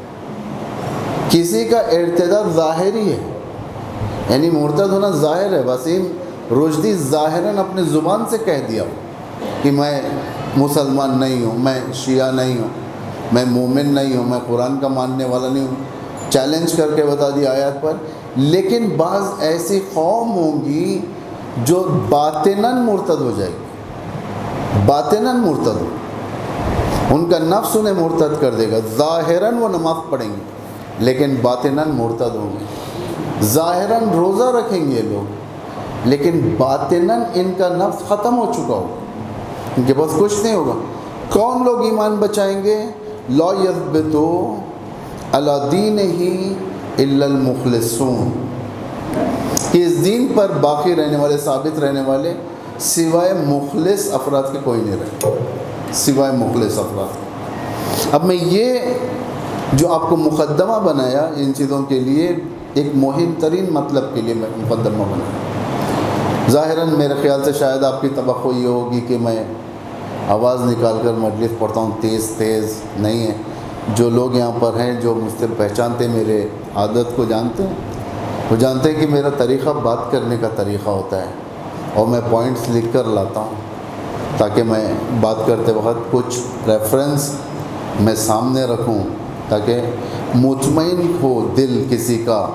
کسی کا ارتداد ظاہری ہے، یعنی مرتد ہونا ظاہر ہے۔ وسیم رشدی ظاہراً اپنے زبان سے کہہ دیا کہ میں مسلمان نہیں ہوں، میں شیعہ نہیں ہوں، میں مومن نہیں ہوں، میں قرآن کا ماننے والا نہیں ہوں، چیلنج کر کے بتا دیا آیات پر۔ لیکن بعض ایسی قوم ہوں گی جو باطناً مرتد ہو جائے گی، باطناً مرتد ہو، ان کا نفس انہیں مرتد کر دے گا۔ ظاہراً وہ نماز پڑھیں گے لیکن باطناً مرتد ہوں گے۔ ظاہراً روزہ رکھیں گے لوگ لیکن باطناً ان کا نفس ختم ہو چکا ہوگا، ان کے پاس کچھ نہیں ہوگا۔ کون لوگ ایمان بچائیں گے؟ لا یثبتو علی دینہ الا المخلصون، کہ اس دین پر باقی رہنے والے، ثابت رہنے والے سوائے مخلص افراد کے کوئی نہیں رہے، سوائے مخلص افراد۔ اب میں یہ جو آپ کو مقدمہ بنایا ان چیزوں کے لیے، ایک مہم ترین مطلب کے لیے میں مقدمہ بنایا۔ ظاہراً میرے خیال سے شاید آپ کی توقع یہ ہوگی کہ میں آواز نکال کر مجلس پڑھتا ہوں، تیز نہیں ہے۔ جو لوگ یہاں پر ہیں جو مجھ سے پہچانتے، میرے عادت کو جانتے ہیں، وہ جانتے ہیں کہ میرا طریقہ بات کرنے کا طریقہ ہوتا ہے، اور میں پوائنٹس لکھ کر لاتا ہوں تاکہ میں بات کرتے وقت کچھ ریفرنس میں سامنے رکھوں، تاکہ مطمئن ہو دل کسی کا۔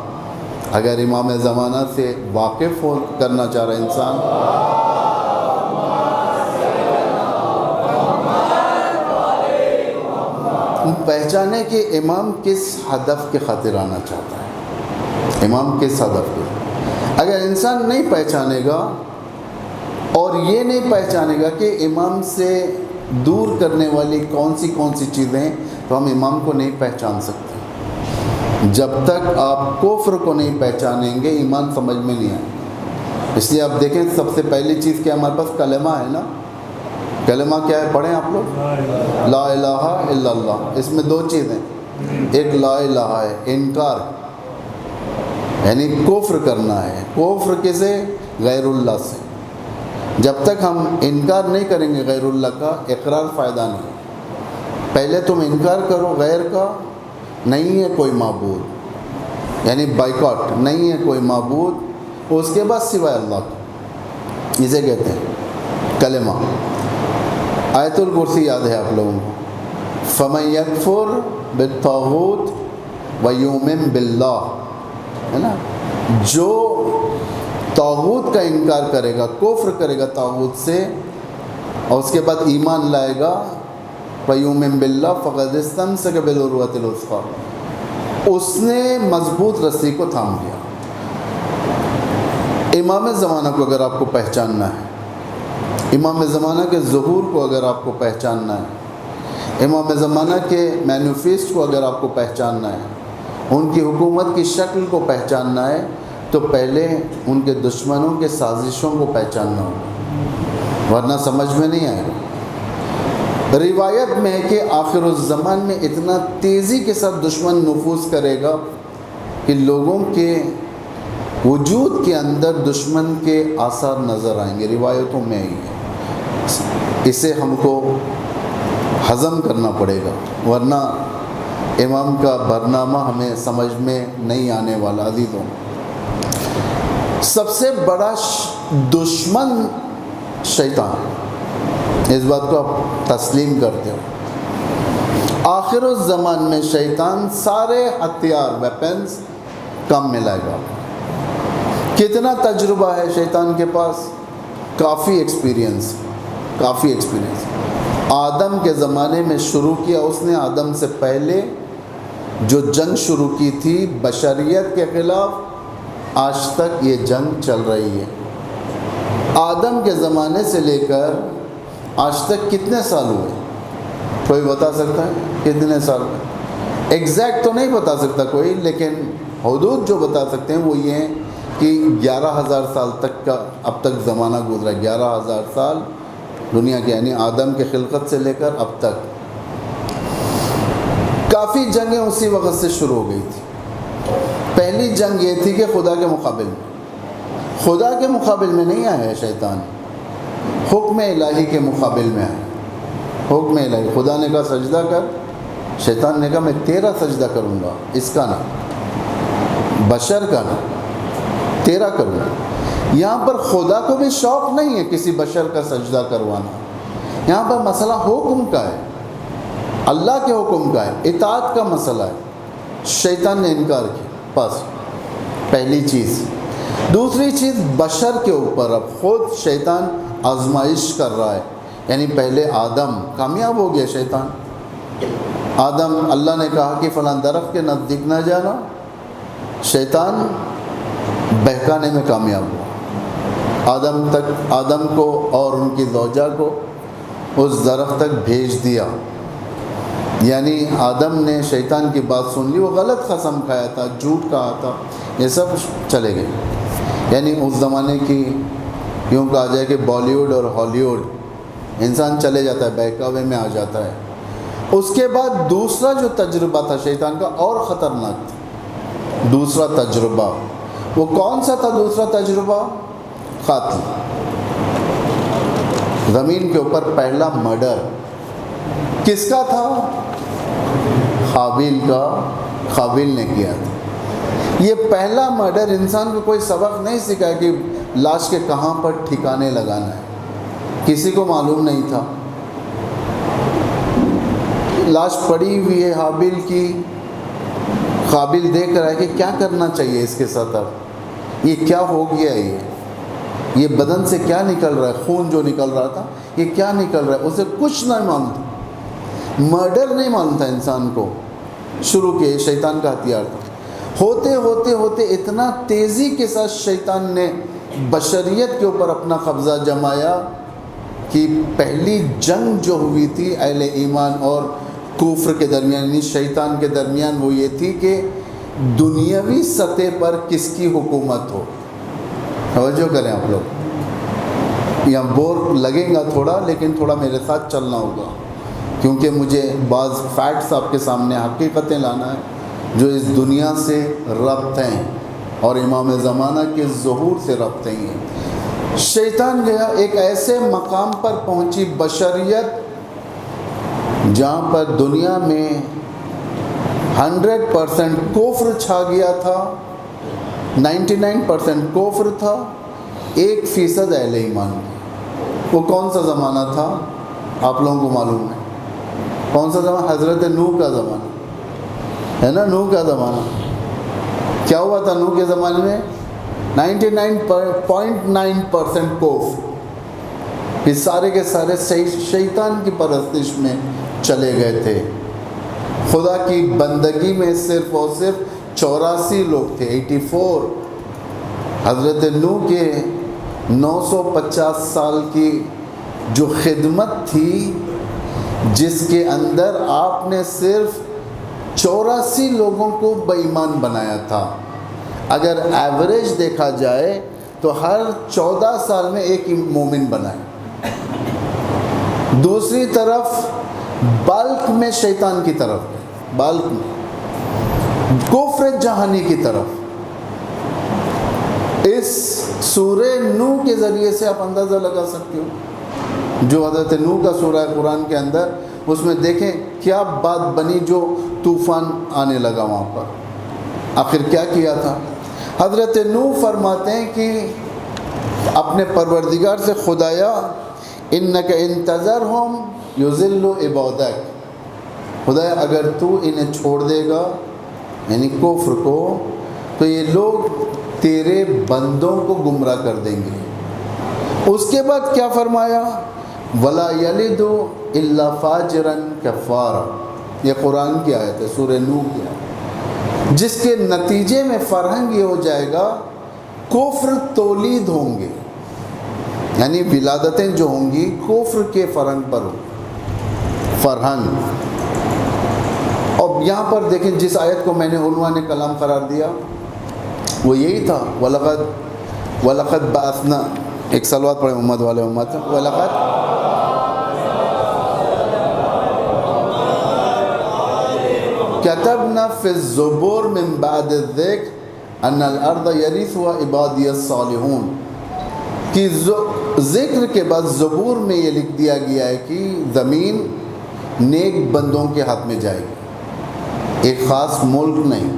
اگر امام زمانہ سے واقف ہو کرنا چاہ رہا انسان، پہچانے کہ امام کس ہدف کے خاطر آنا چاہتا ہے، امام کس ہدف کے۔ اگر انسان نہیں پہچانے گا اور یہ نہیں پہچانے گا کہ امام سے دور کرنے والی کون سی چیزیں ہیں، تو ہم امام کو نہیں پہچان سکتے۔ جب تک آپ کفر کو نہیں پہچانیں گے ایمان سمجھ میں نہیں آئے۔ اس لیے آپ دیکھیں سب سے پہلی چیز کیا ہمارے پاس کلمہ ہے نا۔ کلمہ کیا ہے؟ پڑھیں آپ لوگ، لا الہ الا اللہ۔ اس میں دو چیزیں، ایک لا الہ ہے، انکار، یعنی کفر کرنا ہے۔ کفر کسے؟ غیر اللہ سے۔ جب تک ہم انکار نہیں کریں گے غیر اللہ کا، اقرار فائدہ نہیں۔ پہلے تم انکار کرو غیر کا، نہیں ہے کوئی معبود، یعنی بائیکاٹ، نہیں ہے کوئی معبود، اس کے بعد سوائے اللہ کا، اسے کہتے ہیں کلمہ۔ آیت الکرسی یاد ہے آپ لوگوں کو، فَمَن يَكْفُرْ بِالطَّاغُوتِ وَيُؤْمِن بِاللَّهِ، ہے نا۔ جو طاغوت کا انکار کرے گا، کفر کرے گا طاغوت سے، اور اس کے بعد ایمان لائے گا، وَيُؤْمِن بِاللَّهِ فَقَدِ اسْتَمْسَكَ بِالْعُرْوَةِ الْوُثْقَىٰ، اس نے مضبوط رسی کو تھام لیا۔ امام زمانہ کو اگر آپ کو پہچاننا ہے، امام زمانہ کے ظہور کو اگر آپ کو پہچاننا ہے، امام زمانہ کے مینیفیسٹ کو اگر آپ کو پہچاننا ہے، ان کی حکومت کی شکل کو پہچاننا ہے، تو پہلے ان کے دشمنوں کے سازشوں کو پہچاننا ہوگا، ورنہ سمجھ میں نہیں آئے گا۔ روایت میں ہے کہ آخر الزمان میں اتنا تیزی کے ساتھ دشمن نفوذ کرے گا کہ لوگوں کے وجود کے اندر دشمن کے آثار نظر آئیں گے، روایتوں میں ہی ہے۔ اسے ہم کو ہضم کرنا پڑے گا، ورنہ امام کا برنامہ ہمیں سمجھ میں نہیں آنے والا. عزیزوں، سب سے بڑا دشمن شیطان، اس بات کو آپ تسلیم کرتے ہو. آخر الزمان میں شیطان سارے ہتھیار ویپنز کم ملائے گا. کتنا تجربہ ہے شیطان کے پاس؟ کافی ایکسپیرینس. آدم کے زمانے میں شروع کیا اس نے. آدم سے پہلے جو جنگ شروع کی تھی بشریت کے خلاف، آج تک یہ جنگ چل رہی ہے. آدم کے زمانے سے لے کر آج تک کتنے سال ہوئے؟ کوئی بتا سکتا ہے کتنے سال ہوئے؟ ایگزیکٹ تو نہیں بتا سکتا کوئی، لیکن حدود جو بتا سکتے ہیں وہ یہ ہیں کہ 11,000 سال تک کا اب تک زمانہ گزرا. 11,000 سال دنیا کے، یعنی آدم کے خلقت سے لے کر اب تک. کافی جنگیں اسی وقت سے شروع ہو گئی تھی. پہلی جنگ یہ تھی کہ خدا کے مقابل میں. خدا کے مقابل میں نہیں آیا ہے شیطان، حکم الہی کے مقابل میں آیا. حکم الہی، خدا نے کہا سجدہ کر، شیطان نے کہا میں تیرا سجدہ کروں گا، اس کا نہ، بشر کا نہ، تیرا کروں گا. یہاں پر خدا کو بھی شوق نہیں ہے کسی بشر کا سجدہ کروانا. یہاں پر مسئلہ حکم کا ہے، اللہ کے حکم کا ہے، اطاعت کا مسئلہ ہے. شیطان نے انکار کیا. بس پہلی چیز. دوسری چیز، بشر کے اوپر اب خود شیطان آزمائش کر رہا ہے. یعنی پہلے آدم کامیاب ہو گیا. شیطان آدم، اللہ نے کہا کہ فلاں درخت کے نزدیک نہ جانا، شیطان بہکانے میں کامیاب ہوا. آدم کو اور ان کی زوجہ کو اس درخت تک بھیج دیا. یعنی آدم نے شیطان کی بات سن لی، وہ غلط قسم کھایا تھا، جھوٹ کہا تھا، یہ سب چلے گئے. یعنی اس زمانے کی یوں کہا جائے کہ بالی ووڈ اور ہالی ووڈ، انسان چلے جاتا ہے، بہکاوے میں آ جاتا ہے. اس کے بعد دوسرا جو تجربہ تھا شیطان کا اور خطرناک تھا. دوسرا تجربہ وہ کون سا تھا؟ دوسرا تجربہ قتل. زمین کے اوپر پہلا مرڈر کس کا تھا؟ قابیل کا. قابیل نے کیا تھا. یہ پہلا مرڈر انسان کو کوئی سبق نہیں سکھایا کہ لاش کے کہاں پر ٹھکانے لگانا ہے. کسی کو معلوم نہیں تھا. لاش پڑی ہوئی ہے حابیل کی. قابیل دیکھ رہا ہے کہ کیا کرنا چاہیے اس کے ساتھ. اب یہ کیا ہو گیا ہے، یہ بدن سے کیا نکل رہا ہے، خون جو نکل رہا تھا یہ کیا نکل رہا ہے، اسے کچھ نہیں معلوم تھا. مرڈر نہیں معلوم تھا انسان کو. شروع کے شیطان کا ہتھیار تھا. ہوتے ہوتے ہوتے اتنا تیزی کے ساتھ شیطان نے بشریت کے اوپر اپنا قبضہ جمایا کہ پہلی جنگ جو ہوئی تھی اہل ایمان اور کفر کے درمیان، یعنی شیطان کے درمیان، وہ یہ تھی کہ دنیاوی سطح پر کس کی حکومت ہو. توجہ کریں آپ لوگ، یہاں بور لگیں گا تھوڑا، لیکن تھوڑا میرے ساتھ چلنا ہوگا کیونکہ مجھے بعض فیکٹس آپ کے سامنے، حقیقتیں لانا ہے جو اس دنیا سے ربط ہیں اور امام زمانہ کے ظہور سے ربط ہیں. شیطان گیا ایک ایسے مقام پر پہنچی بشریت جہاں پر دنیا میں 100% کفر چھا گیا تھا، 99% کفر تھا، 1% اہل ایمان. وہ کون سا زمانہ تھا آپ لوگوں کو معلوم ہے؟ کون سا زمانہ؟ حضرت نوح کا زمانہ ہے نا. نوح کا زمانہ کیا ہوا تھا؟ نوح کے زمانے میں 99.9% کفر. یہ سارے کے سارے شیطان کی پرستش میں چلے گئے تھے. خدا کی بندگی میں صرف اور صرف 84 لوگ تھے، 84. حضرت نوح کے 950 سال کی جو خدمت تھی، جس کے اندر آپ نے صرف 84 لوگوں کو بے ایمان بنایا تھا. اگر ایوریج دیکھا جائے تو ہر 14 سال میں ایک مومن بنائے. دوسری طرف بالک میں شیطان کی طرف، بالک میں کفر جہانی کی طرف. اس سورہ نوح کے ذریعے سے آپ اندازہ لگا سکتے ہو، جو حضرت نوح کا سورہ قرآن کے اندر اس میں دیکھیں کیا بات بنی جو طوفان آنے لگا وہاں پر۔ آخر کیا کیا تھا؟ حضرت نوح فرماتے ہیں کہ اپنے پروردگار سے خدایا انک ان تذرہم یضلوا عبادک، خدایا اگر تو انہیں چھوڑ دے گا یعنی کفر کو تو یہ لوگ تیرے بندوں کو گمراہ کر دیں گے۔ اس کے بعد کیا فرمایا؟ وَلَا يَلِدُ إِلَّا فَاجِرًا كَفَّارًا، یہ قرآن کی آیت ہے، سورہ نوح کی آیت، جس کے نتیجے میں فرہنگ یہ ہو جائے گا کفر تولید ہوں گے، یعنی ولادتیں جو ہوں گی کفر کے فرہنگ پر ہوں، فرہنگ۔ اور یہاں پر دیکھیں جس آیت کو میں نے عنوان کلام قرار دیا وہ یہی تھا، وَلَقَدْ بَعَثْنَا، ایک صلوات پڑھیں محمد والے محمد، وَلَقَدْ كَتَبْنَا فِي الزُّبُرِ مِن بَعْدِ الذِّكْرِ أَنَّ الْأَرْضَ يَرِثُهَا عِبَادِيَ الصَّالِحُونَ، کہ ذکر کے بعد زبور میں یہ لکھ دیا گیا ہے کہ زمین نیک بندوں کے ہاتھ میں جائے گی، ایک خاص ملک نہیں،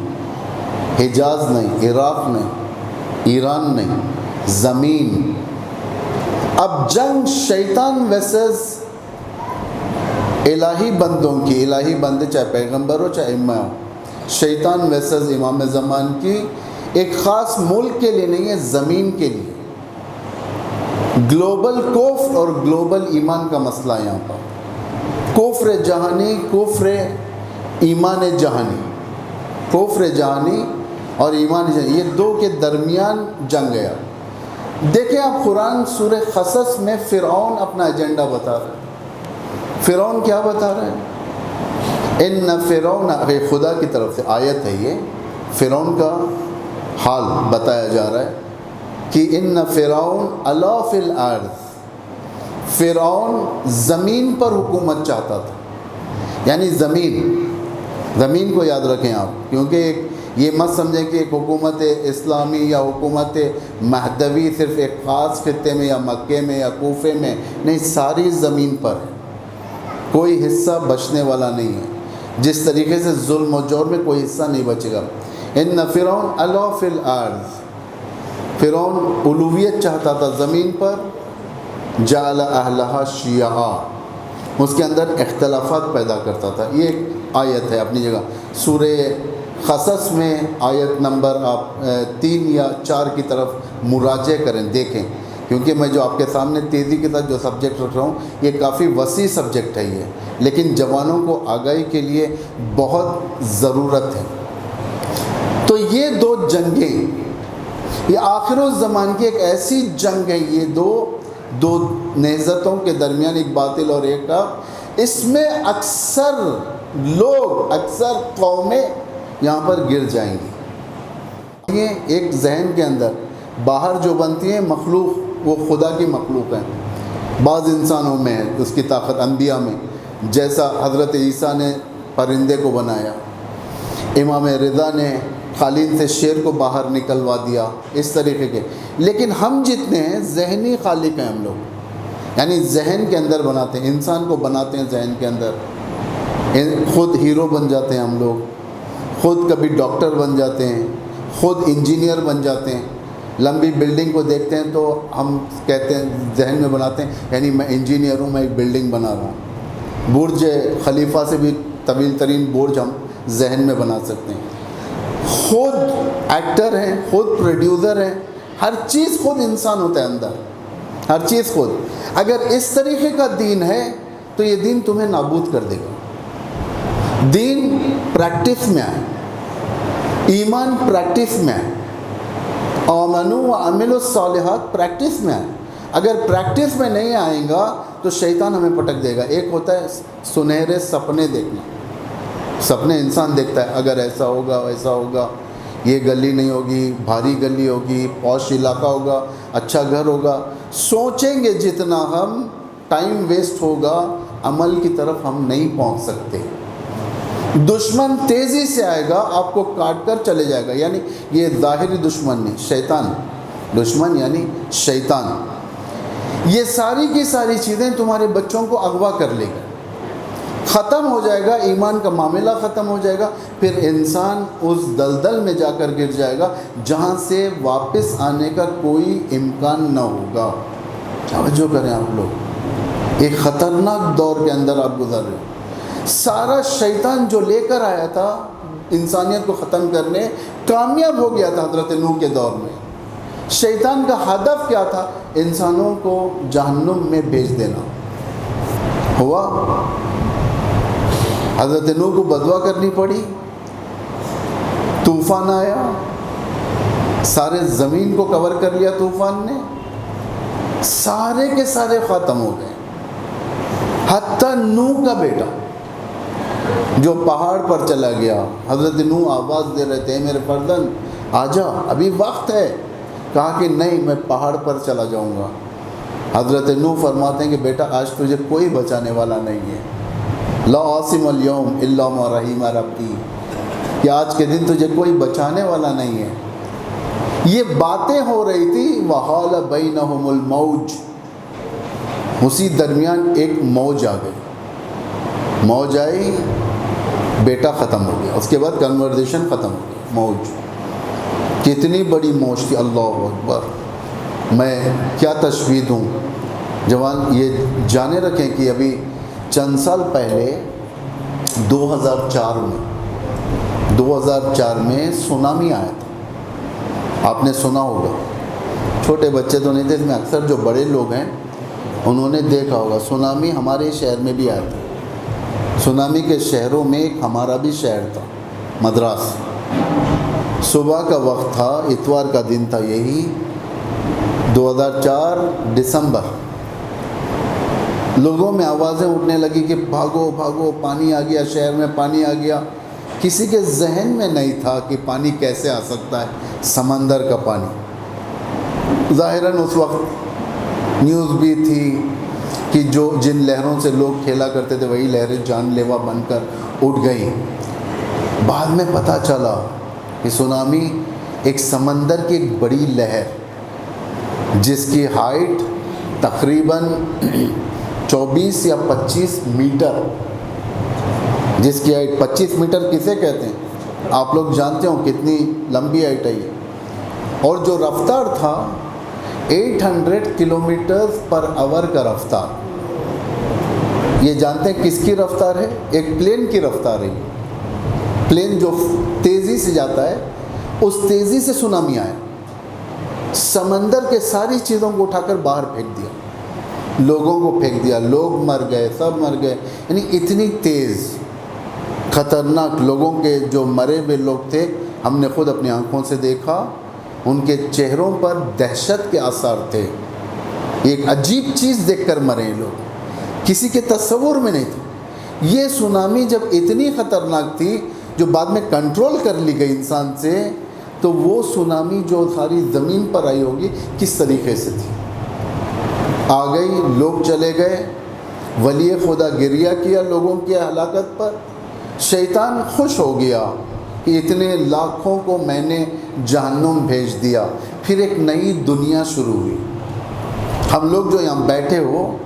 حجاز نہیں، عراق نہیں، ایران نہیں، زمین۔ اب جنگ شیطان ویسز الہی بندوں کی، الہی بندے چاہے پیغمبر ہو چاہے امام ہو، شیطان ویسز امام زمان کی ایک خاص ملک کے لیے نہیں ہے، زمین کے لیے۔ گلوبل کفر اور گلوبل ایمان کا مسئلہ یہاں پر، کفر جہانی، کفر ایمان جہانی، کفر جہانی اور ایمان جہانی، یہ دو کے درمیان جنگ گیا۔ دیکھیں آپ قرآن سورہ قصص میں فرعون اپنا ایجنڈا بتا رہا ہے۔ فرعون کیا بتا رہا ہے؟ ان فرعون، خدا کی طرف سے آیت ہے یہ، فرعون کا حال بتایا جا رہا ہے کہ ان فرعون علا فی الارض، فرعون زمین پر حکومت چاہتا تھا، یعنی زمین کو یاد رکھیں آپ، کیونکہ یہ مت سمجھیں کہ ایک حکومت اسلامی یا حکومت مہدوی صرف ایک خاص خطے میں یا مکے میں یا کوفے میں، نہیں، ساری زمین پر ہے، کوئی حصہ بچنے والا نہیں ہے۔ جس طریقے سے ظلم و جور میں کوئی حصہ نہیں بچے گا۔ ان فرعون علا فی الارض، فرعون الوہیت چاہتا تھا زمین پر، جعل اہلہا شیعا، اس کے اندر اختلافات پیدا کرتا تھا۔ یہ ایک آیت ہے اپنی جگہ، سورہ قصص میں آیت نمبر آپ 3 یا 4 کی طرف مراجعہ کریں، دیکھیں، کیونکہ میں جو آپ کے سامنے تیزی کے ساتھ جو سبجیکٹ رکھ رہا ہوں یہ کافی وسیع سبجیکٹ ہے یہ، لیکن جوانوں کو آگاہی کے لیے بہت ضرورت ہے۔ تو یہ دو جنگیں، یہ آخر الزمان کی ایک ایسی جنگ ہے، یہ دو نہضتوں کے درمیان، ایک باطل اور ایک حق، اس میں اکثر لوگ، اکثر قومیں یہاں پر گر جائیں گی۔ یہ ایک ذہن کے اندر باہر جو بنتی ہیں مخلوق، وہ خدا کی مخلوق ہیں، بعض انسانوں میں ہے اس کی طاقت، انبیاء میں، جیسا حضرت عیسیٰ نے پرندے کو بنایا، امام رضا نے قالین سے شیر کو باہر نکلوا دیا، اس طریقے کے۔ لیکن ہم جتنے ہیں ذہنی خالق ہیں ہم لوگ، یعنی ذہن کے اندر بناتے ہیں، انسان کو بناتے ہیں ذہن کے اندر، خود ہیرو بن جاتے ہیں ہم لوگ، خود کبھی ڈاکٹر بن جاتے ہیں، خود انجینئر بن جاتے ہیں، لمبی بلڈنگ کو دیکھتے ہیں تو ہم کہتے ہیں، ذہن میں بناتے ہیں، یعنی میں انجینئر ہوں، میں ایک بلڈنگ بنا رہا ہوں۔ برج خلیفہ سے بھی طویل ترین برج ہم ذہن میں بنا سکتے ہیں۔ خود ایکٹر ہیں، خود پروڈیوسر ہیں، ہر چیز خود انسان ہوتا ہے اندر، ہر چیز خود۔ اگر اس طریقے کا دین ہے تو یہ دین تمہیں نابود کر دے گا۔ دین پریکٹس میں آئے، ایمان پریکٹس میں آئے، آمنوا وعملوا الصالحات پریکٹس میں آئے۔ اگر پریکٹس میں نہیں آئیں گا تو شیطان ہمیں پٹک دے گا۔ ایک ہوتا ہے سنہرے سپنے دیکھنا، سپنے انسان دیکھتا ہے، اگر ایسا ہوگا ویسا ہوگا، یہ گلی نہیں ہوگی، بھاری گلی ہوگی، پوش علاقہ ہوگا، اچھا گھر ہوگا۔ سوچیں گے جتنا ہم، ٹائم ویسٹ ہوگا، عمل کی طرف ہم نہیں پہنچ سکتے۔ دشمن تیزی سے آئے گا، آپ کو کاٹ کر چلے جائے گا، یعنی یہ ظاہری دشمن نہیں، شیطان، دشمن یعنی شیطان۔ یہ ساری کی ساری چیزیں تمہارے بچوں کو اغوا کر لے گا، ختم ہو جائے گا، ایمان کا معاملہ ختم ہو جائے گا، پھر انسان اس دلدل میں جا کر گر جائے گا جہاں سے واپس آنے کا کوئی امکان نہ ہوگا۔ توجہ کریں آپ لوگ، ایک خطرناک دور کے اندر آپ گزر رہے ہیں۔ سارا شیطان جو لے کر آیا تھا انسانیت کو ختم کرنے، کامیاب ہو گیا تھا حضرت نوح کے دور میں۔ شیطان کا ہدف کیا تھا؟ انسانوں کو جہنم میں بھیج دینا۔ ہوا؟ حضرت نوح کو بددعا کرنی پڑی، طوفان آیا، سارے زمین کو کور کر لیا طوفان نے، سارے کے سارے ختم ہو گئے، حتیٰ نوح کا بیٹا جو پہاڑ پر چلا گیا۔ حضرت نوح آواز دے رہے تھے، میرے فرزند آجا، ابھی وقت ہے۔ کہا کہ نہیں، میں پہاڑ پر چلا جاؤں گا۔ حضرت نوح فرماتے ہیں کہ بیٹا آج تجھے کوئی بچانے والا نہیں ہے، لا عاصم اليوم الا ما رحم ربی، کہ آج کے دن تجھے کوئی بچانے والا نہیں ہے۔ یہ باتیں ہو رہی تھی، وحال بینہم الموج، اسی درمیان ایک موج آ گئی، موج آئی، بیٹا ختم ہو گیا، اس کے بعد کنورزیشن ختم ہو گیا۔ موج کتنی بڑی موج تھی، اللہ اکبر، میں کیا تشبیہ دوں۔ جوان یہ جانے رکھیں کہ ابھی چند سال پہلے 2004 میں سونامی آیا تھا، آپ نے سنا ہوگا، چھوٹے بچے تو نہیں تھے، اس میں اکثر جو بڑے لوگ ہیں انہوں نے دیکھا ہوگا۔ سونامی ہمارے شہر میں بھی آیا تھا، سونامی کے شہروں میں ایک ہمارا بھی شہر تھا، مدراس۔ صبح کا وقت تھا، اتوار کا دن تھا، یہی 2004 دسمبر۔ لوگوں میں آوازیں اٹھنے لگی کہ بھاگو بھاگو، پانی آ گیا، شہر میں پانی آ گیا۔ کسی کے ذہن میں نہیں تھا کہ پانی کیسے آ سکتا ہے، سمندر کا پانی۔ ظاہراً اس وقت نیوز بھی تھی کہ جن لہروں سے لوگ کھیلا کرتے تھے وہی لہریں جان لیوا بن کر اٹھ گئیں۔ بعد میں پتہ چلا کہ سونامی ایک سمندر کی ایک بڑی لہر جس کی ہائٹ تقریباً 24 یا 25 میٹر، جس کی ہائٹ 25 میٹر کسے کہتے ہیں آپ لوگ جانتے ہو کتنی لمبی ہائٹ ہے یہ، اور جو رفتار تھا 800 کلومیٹرز پر آور کا رفتار۔ یہ جانتے ہیں کس کی رفتار ہے؟ ایک پلین کی رفتار ہے۔ پلین جو تیزی سے جاتا ہے، اس تیزی سے سونامی آیا، سمندر کے ساری چیزوں کو اٹھا کر باہر پھینک دیا، لوگوں کو پھینک دیا، لوگ مر گئے، سب مر گئے۔ یعنی اتنی تیز خطرناک، لوگوں کے جو مرے ہوئے لوگ تھے ہم نے خود اپنی آنکھوں سے دیکھا، ان کے چہروں پر دہشت کے آثار تھے۔ ایک عجیب چیز دیکھ کر مرے لوگ، کسی کے تصور میں نہیں تھے۔ یہ سونامی جب اتنی خطرناک تھی جو بعد میں کنٹرول کر لی گئی انسان سے، تو وہ سونامی جو ساری زمین پر آئی ہوگی کس طریقے سے تھی۔ آ گئی، لوگ چلے گئے، ولی خدا گریہ کیا لوگوں کی ہلاکت پر۔ شیطان خوش ہو گیا کہ اتنے لاکھوں کو میں نے جہنم بھیج دیا۔ پھر ایک نئی دنیا شروع ہوئی۔ ہم لوگ جو یہاں بیٹھے ہو،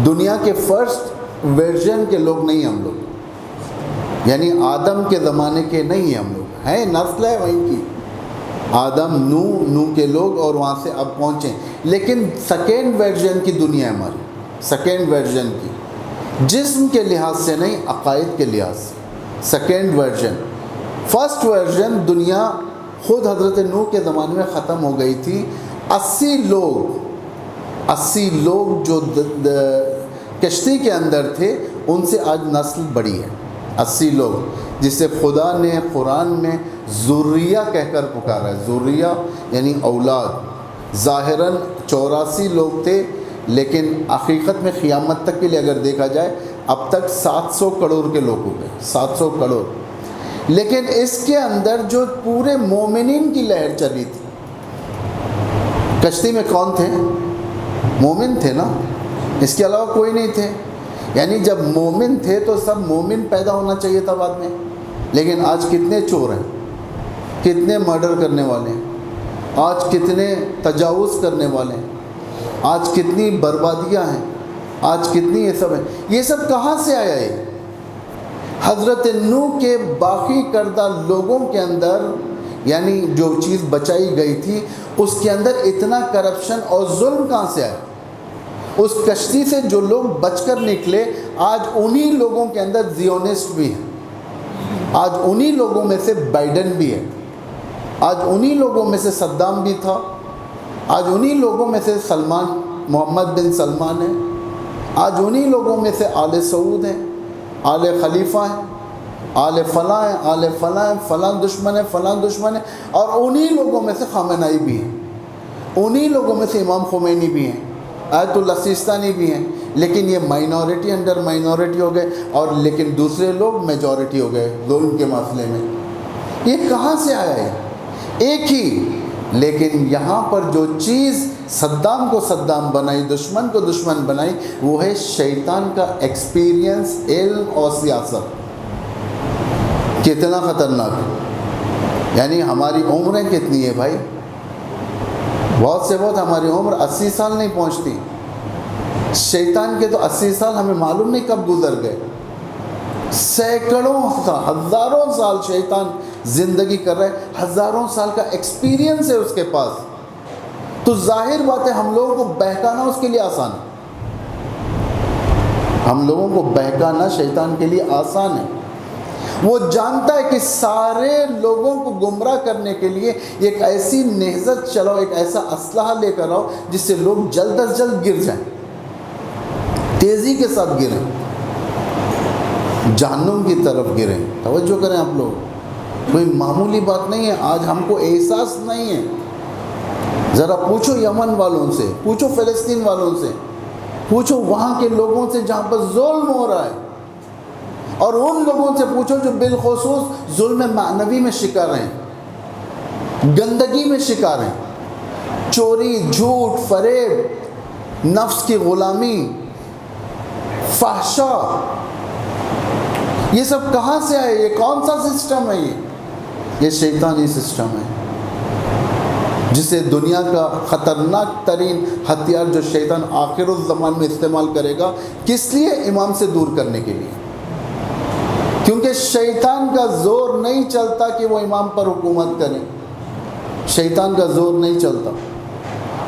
دنیا کے فرسٹ ورژن کے لوگ نہیں ہم لوگ، یعنی آدم کے زمانے کے نہیں ہیں ہم لوگ، ہیں نسل ہے وہیں کی، آدم نوح کے لوگ، اور وہاں سے اب پہنچے، لیکن سیکنڈ ورژن کی دنیا ہے ہماری، سیکنڈ ورژن کی، جسم کے لحاظ سے نہیں، عقائد کے لحاظ سے سیکنڈ ورژن۔ فرسٹ ورژن دنیا خود حضرت نوح کے زمانے میں ختم ہو گئی تھی۔ 80 لوگ جو کشتی کے اندر تھے ان سے آج نسل بڑی ہے، 80 لوگ، جسے خدا نے قرآن میں ذریہ کہہ کر پکارا ہے۔ ذریہ یعنی اولاد۔ ظاہراً 84 لوگ تھے، لیکن حقیقت میں قیامت تک کے لیے اگر دیکھا جائے اب تک 700 کروڑ کے لوگ ہو گئے، 700 کروڑ۔ لیکن اس کے اندر جو پورے مومنین کی لہر چلی تھی، کشتی میں کون تھے؟ مومن تھے نا، اس کے علاوہ کوئی نہیں تھے۔ یعنی جب مومن تھے تو سب مومن پیدا ہونا چاہیے تھا بعد میں، لیکن آج کتنے چور ہیں، کتنے مرڈر کرنے والے ہیں، آج کتنے تجاوز کرنے والے ہیں، آج کتنی بربادیاں ہیں، آج کتنی یہ سب ہیں۔ یہ سب کہاں سے آیا ہے؟ حضرت نوح کے باقی کردہ لوگوں کے اندر یعنی جو چیز بچائی گئی تھی اس کے اندر اتنا کرپشن اور ظلم کہاں سے آیا؟ اس کشتی سے جو لوگ بچ کر نکلے آج انہی لوگوں کے اندر زیونسٹ بھی ہیں، آج انہی لوگوں میں سے بائیڈن بھی ہے، آج انہی لوگوں میں سے صدام بھی تھا، آج انہی لوگوں میں سے محمد بن سلمان ہے، آج انہی لوگوں میں سے آل سعود ہیں، آل خلیفہ ہیں، آل فلاں ہیں، آل فلاں ہیں، فلاں دشمن ہے، فلاں دشمن ہے، اور انہی لوگوں میں سے خامنائی بھی ہیں، انہی لوگوں میں سے امام خمینی بھی ہیں، آیت اللہ سیستانی بھی ہیں، لیکن یہ مائنورٹی انڈر مائنورٹی ہو گئے اور لیکن دوسرے لوگ میجورٹی ہو گئے ظلم کے مسئلے میں۔ یہ کہاں سے آیا ہے؟ ایک ہی، لیکن یہاں پر جو چیز صدام کو صدام بنائی، دشمن کو دشمن بنائی، وہ ہے شیطان کا ایکسپیرینس، علم اور سیاست۔ کتنا خطرناک، یعنی ہماری عمریں کتنی ہے بھائی؟ بہت سے بہت ہماری عمر 80 سال نہیں پہنچتی، شیطان کے تو 80 سال ہمیں معلوم نہیں کب گزر گئے، سینکڑوں ہزاروں سال شیطان زندگی کر رہا ہے، ہزاروں سال کا ایکسپیرینس ہے اس کے پاس، تو ظاہر بات ہے ہم لوگوں کو بہکانا اس کے لیے آسان ہے، ہم لوگوں کو بہکانا شیطان کے لیے آسان ہے۔ وہ جانتا ہے کہ سارے لوگوں کو گمراہ کرنے کے لیے ایک ایسی نہضت چلاؤ، ایک ایسا اسلحہ لے کر آؤ جس سے لوگ جلد از جلد گر جائیں، تیزی کے ساتھ گریں، جہنم کی طرف گریں۔ توجہ کریں آپ لوگ، کوئی معمولی بات نہیں ہے، آج ہم کو احساس نہیں ہے۔ ذرا پوچھو یمن والوں سے، پوچھو فلسطین والوں سے، پوچھو وہاں کے لوگوں سے جہاں پر ظلم ہو رہا ہے، اور ان لوگوں سے پوچھو جو بالخصوص ظلم معنوی میں شکار ہیں، گندگی میں شکار ہیں، چوری، جھوٹ، فریب، نفس کی غلامی، فحشا، یہ سب کہاں سے آئے؟ یہ کون سا سسٹم ہے؟ یہ شیطانی سسٹم ہے، جسے دنیا کا خطرناک ترین ہتھیار جو شیطان آخر الزمان میں استعمال کرے گا، کس لیے؟ امام سے دور کرنے کے لیے، کیونکہ شیطان کا زور نہیں چلتا کہ وہ امام پر حکومت کرے، شیطان کا زور نہیں چلتا۔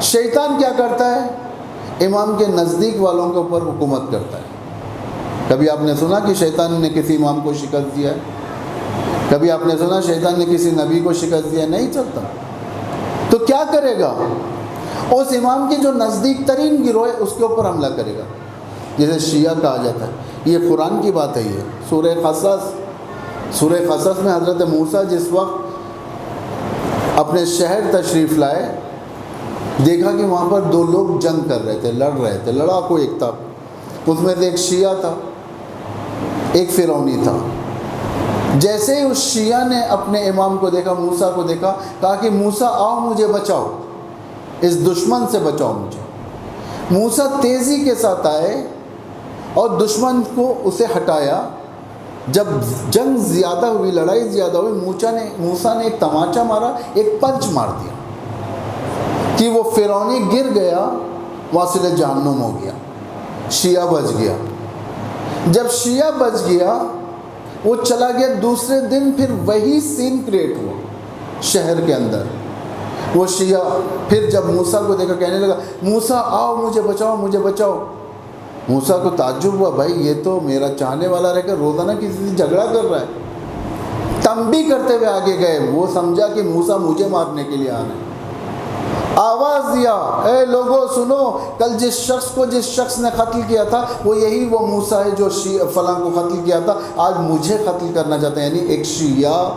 شیطان کیا کرتا ہے؟ امام کے نزدیک والوں کے اوپر حکومت کرتا ہے۔ کبھی آپ نے سنا کہ شیطان نے کسی امام کو شکست دیا ہے؟ کبھی آپ نے سنا شیطان نے کسی نبی کو شکست دیا ہے؟ نہیں چلتا۔ تو کیا کرے گا؟ اس امام کی جو نزدیک ترین گروہ ہے اس کے اوپر حملہ کرے گا، جسے شیعہ کہا جاتا ہے۔ یہ قرآن کی بات ہے، یہ سورہ قصص میں حضرت موسیٰ جس وقت اپنے شہر تشریف لائے، دیکھا کہ وہاں پر دو لوگ جنگ کر رہے تھے، لڑ رہے تھے، لڑاکو ایک تھا، اس میں سے ایک شیعہ تھا، ایک فرعونی تھا۔ جیسے ہی اس شیعہ نے اپنے امام کو دیکھا، موسیٰ کو دیکھا، کہا کہ موسیٰ آؤ مجھے بچاؤ، اس دشمن سے بچاؤ مجھے۔ موسیٰ تیزی کے ساتھ آئے اور دشمن کو اسے ہٹایا۔ جب جنگ زیادہ ہوئی، لڑائی زیادہ ہوئی، موسیٰ نے ایک تماچا مارا، ایک پنچ مار دیا کہ وہ فرعونی گر گیا، واصل جہنم ہو گیا، شیعہ بچ گیا۔ جب شیعہ بچ گیا، وہ چلا گیا، دوسرے دن پھر وہی سین کریٹ ہوا شہر کے اندر۔ وہ شیعہ پھر جب موسیٰ کو دیکھا کہنے لگا موسیٰ آؤ مجھے بچاؤ، مجھے بچاؤ۔ موسیٰ کو تعجب ہوا، بھائی یہ تو میرا چاہنے والا رہ کر روزانہ کسی سے جھگڑا کر رہا ہے۔ تنبیہ کرتے ہوئے آگے گئے، وہ سمجھا کہ موسیٰ مجھے مارنے کے لیے آ رہے ہیں۔ آواز دیا، اے لوگوں سنو، کل جس شخص نے قتل کیا تھا وہ یہی وہ موسیٰ ہے جو فلاں کو قتل کیا تھا، آج مجھے قتل کرنا چاہتا ہے۔ یعنی ایک شیعہ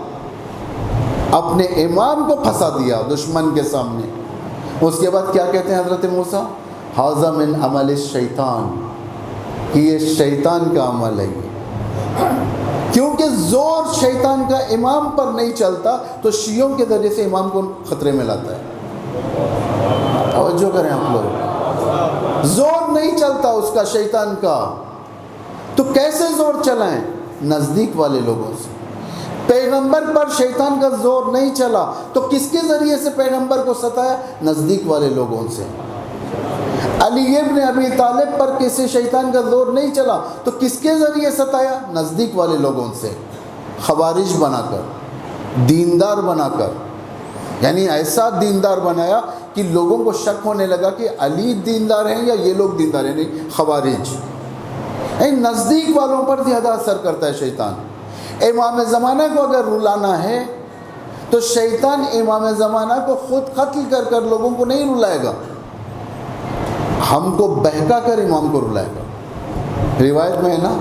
اپنے امام کو پھنسا دیا دشمن کے سامنے۔ اس کے بعد کیا کہتے ہیں حضرت موسیٰ؟ ھذا من عمل الشیطان، کہ یہ شیطان کا عمل ہے۔ کیونکہ زور شیطان کا امام پر نہیں چلتا تو شیعوں کے ذریعے سے امام کو خطرے میں لاتا ہے۔ توجہ کریں آپ لوگ، زور نہیں چلتا اس کا شیطان کا، تو کیسے زور چلائیں؟ نزدیک والے لوگوں سے۔ پیغمبر پر شیطان کا زور نہیں چلا تو کس کے ذریعے سے پیغمبر کو ستایا؟ نزدیک والے لوگوں سے۔ علی ابن ابی طالب پر کسی شیطان کا زور نہیں چلا تو کس کے ذریعے ستایا؟ نزدیک والے لوگوں سے، خوارج بنا کر، دیندار بنا کر، یعنی ایسا دیندار بنایا کہ لوگوں کو شک ہونے لگا کہ علی دیندار ہیں یا یہ لوگ دیندار ہیں، نہیں خوارج۔ نزدیک والوں پر زیادہ اثر کرتا ہے شیطان۔ امام زمانہ کو اگر رلانا ہے تو شیطان امام زمانہ کو خود قتل کر کر لوگوں کو نہیں رلائے گا، ہم کو بہکا کر امام کو رلائے گا۔ روایت میں ہے نا،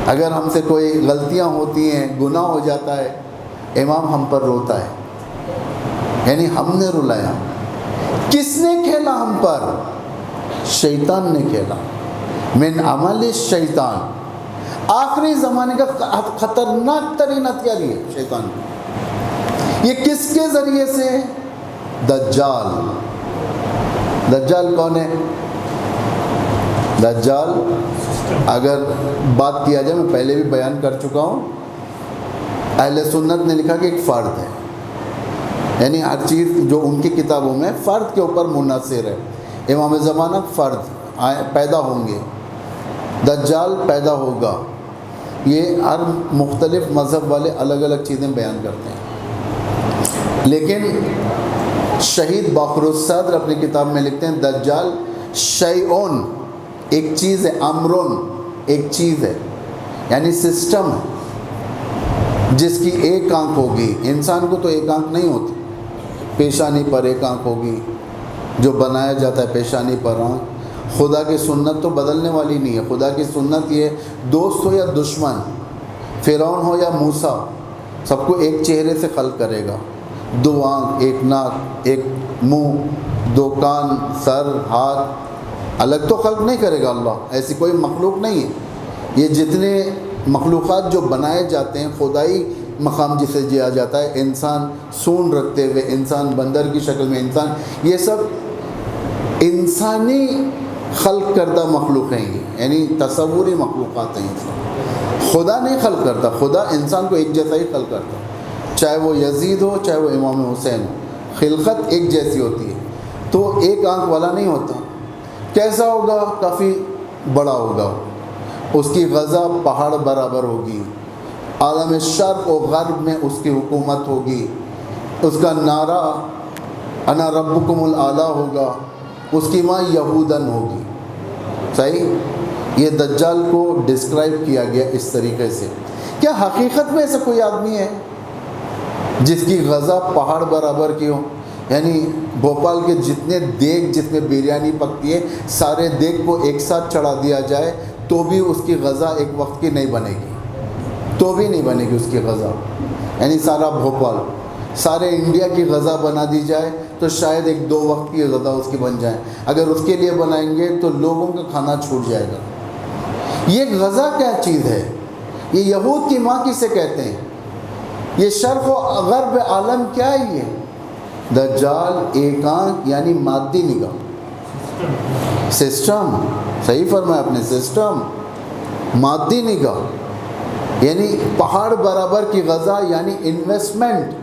اگر ہم سے کوئی غلطیاں ہوتی ہیں، گناہ ہو جاتا ہے، امام ہم پر روتا ہے، یعنی ہم نے رلایا۔ کس نے کھیلا ہم پر؟ شیطان نے کھیلا۔ من عمل الشیطان، آخری زمانے کا خطرناک ترین ہتھیار ہے شیطان۔ یہ کس کے ذریعے سے؟ دجال۔ دجال کون ہے؟ دجال اگر بات کیا جائے، میں پہلے بھی بیان کر چکا ہوں، اہل سنت نے لکھا کہ ایک فرد ہے، یعنی ہر چیز جو ان کی کتابوں میں فرد کے اوپر منحصر ہے۔ امام زمانہ فرد پیدا ہوں گے، دجال پیدا ہوگا، یہ ہر مختلف مذہب والے الگ الگ چیزیں بیان کرتے ہیں۔ لیکن شہید باقر الصدر اپنی کتاب میں لکھتے ہیں دجال شیئون، ایک چیز ہے، امرون ایک چیز ہے، یعنی سسٹم ہے جس کی ایک آنکھ ہوگی۔ انسان کو تو ایک آنکھ نہیں ہوتی، پیشانی پر ایک آنکھ ہوگی، جو بنایا جاتا ہے پیشانی پر آنکھ۔ خدا کی سنت تو بدلنے والی نہیں ہے، خدا کی سنت یہ دوست ہو یا دشمن، فرعون ہو یا موسیٰ، سب کو ایک چہرے سے خلق کرے گا، دو آنکھ، ایک ناک، ایک منہ، دو کان، سر، ہاتھ، الگ تو خلق نہیں کرے گا اللہ، ایسی کوئی مخلوق نہیں ہے۔ یہ جتنے مخلوقات جو بنائے جاتے ہیں، خدائی مقام جسے دیا جاتا ہے، انسان سونڈ رکھتے ہوئے، انسان بندر کی شکل میں انسان، یہ سب انسانی خلق کردہ مخلوق ہیں، یعنی تصوری مخلوقات ہیں۔ خدا نہیں خلق کرتا، خدا انسان کو ایک جیسا ہی خلق کرتا، چاہے وہ یزید ہو چاہے وہ امام حسین ہو، خلقت ایک جیسی ہوتی ہے، تو ایک آنکھ والا نہیں ہوتا۔ کیسا ہوگا؟ کافی بڑا ہوگا، اس کی غزہ پہاڑ برابر ہوگی، عالم شرق و غرب میں اس کی حکومت ہوگی، اس کا نعرہ انا ربکم الاعلیٰ ہوگا، اس کی ماں یہودن ہوگی۔ صحیح؟ یہ دجال کو ڈسکرائب کیا گیا اس طریقے سے۔ کیا حقیقت میں ایسا کوئی آدمی ہے جس کی غزہ پہاڑ برابر کی ہو؟ یعنی بھوپال کے جتنے دیگ جس میں بریانی پکتی ہے، سارے دیگ کو ایک ساتھ چڑھا دیا جائے تو بھی اس کی غزہ ایک وقت کی نہیں بنے گی، تو بھی نہیں بنے گی اس کی غزہ، یعنی سارا بھوپال، سارے انڈیا کی غزہ بنا دی جائے تو شاید ایک دو وقت کی غزہ اس کی بن جائے۔ اگر اس کے لیے بنائیں گے تو لوگوں کا کھانا چھوٹ جائے گا۔ یہ غزہ کیا چیز ہے؟ یہ یہود کی ماں کسے کہتے ہیں؟ یہ شرق و غرب عالم کیا ہے؟ یہ دجال ایک آنکھ یعنی مادی نگاہ، سسٹم، صحیح فرمایا آپ نے، سسٹم، مادی نگاہ، یعنی پہاڑ برابر کی غزہ، یعنی انویسٹمنٹ۔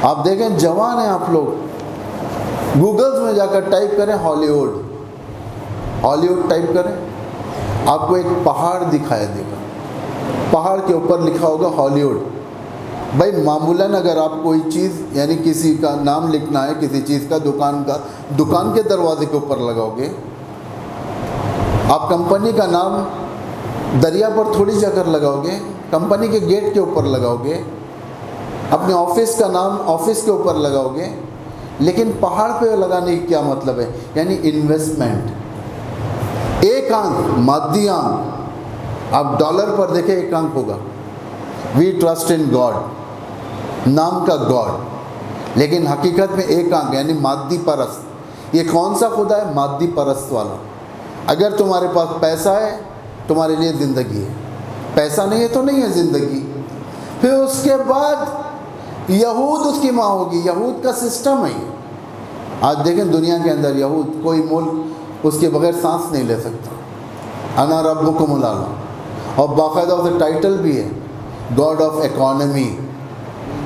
آپ دیکھیں، جوان ہیں آپ لوگ، گوگلز میں جا کر ٹائپ کریں ہالی ووڈ، ہالی ووڈ ٹائپ کریں، آپ کو ایک پہاڑ دکھایا دے گا، پہاڑ کے اوپر لکھا ہوگا ہالی ووڈ۔ بھائی معمولاً اگر آپ کوئی چیز، یعنی کسی کا نام لکھنا ہے، کسی چیز کا، دکان کے دروازے کے اوپر لگاؤ گے، آپ کمپنی کا نام دریا پر تھوڑی جا کر لگاؤ گے، کمپنی کے گیٹ کے اوپر لگاؤ گے، اپنے آفس کا نام آفس کے اوپر لگاؤ گے، لیکن پہاڑ پہ لگانے کی کیا مطلب ہے؟ یعنی انویسٹمنٹ۔ ایک آنکھ، مادی آنکھ، آپ ڈالر پر دیکھیں ایک آنکھ ہوگا، وی ٹرسٹ ان گاڈ، نام کا گاڈ، لیکن حقیقت میں ایک آنکھ یعنی مادی پرست۔ یہ کون سا خدا ہے؟ مادی پرست والا۔ اگر تمہارے پاس پیسہ ہے تمہارے لیے زندگی ہے، پیسہ نہیں ہے تو نہیں ہے زندگی۔ پھر اس کے بعد یہود اس کی ماں ہوگی، یہود کا سسٹم ہے۔ آج دیکھیں دنیا کے اندر یہود، کوئی ملک اس کے بغیر سانس نہیں لے سکتا، انا ربکم الاعلیٰ، اور باقاعدہ اسے ٹائٹل بھی ہے گاڈ آف اکانومی،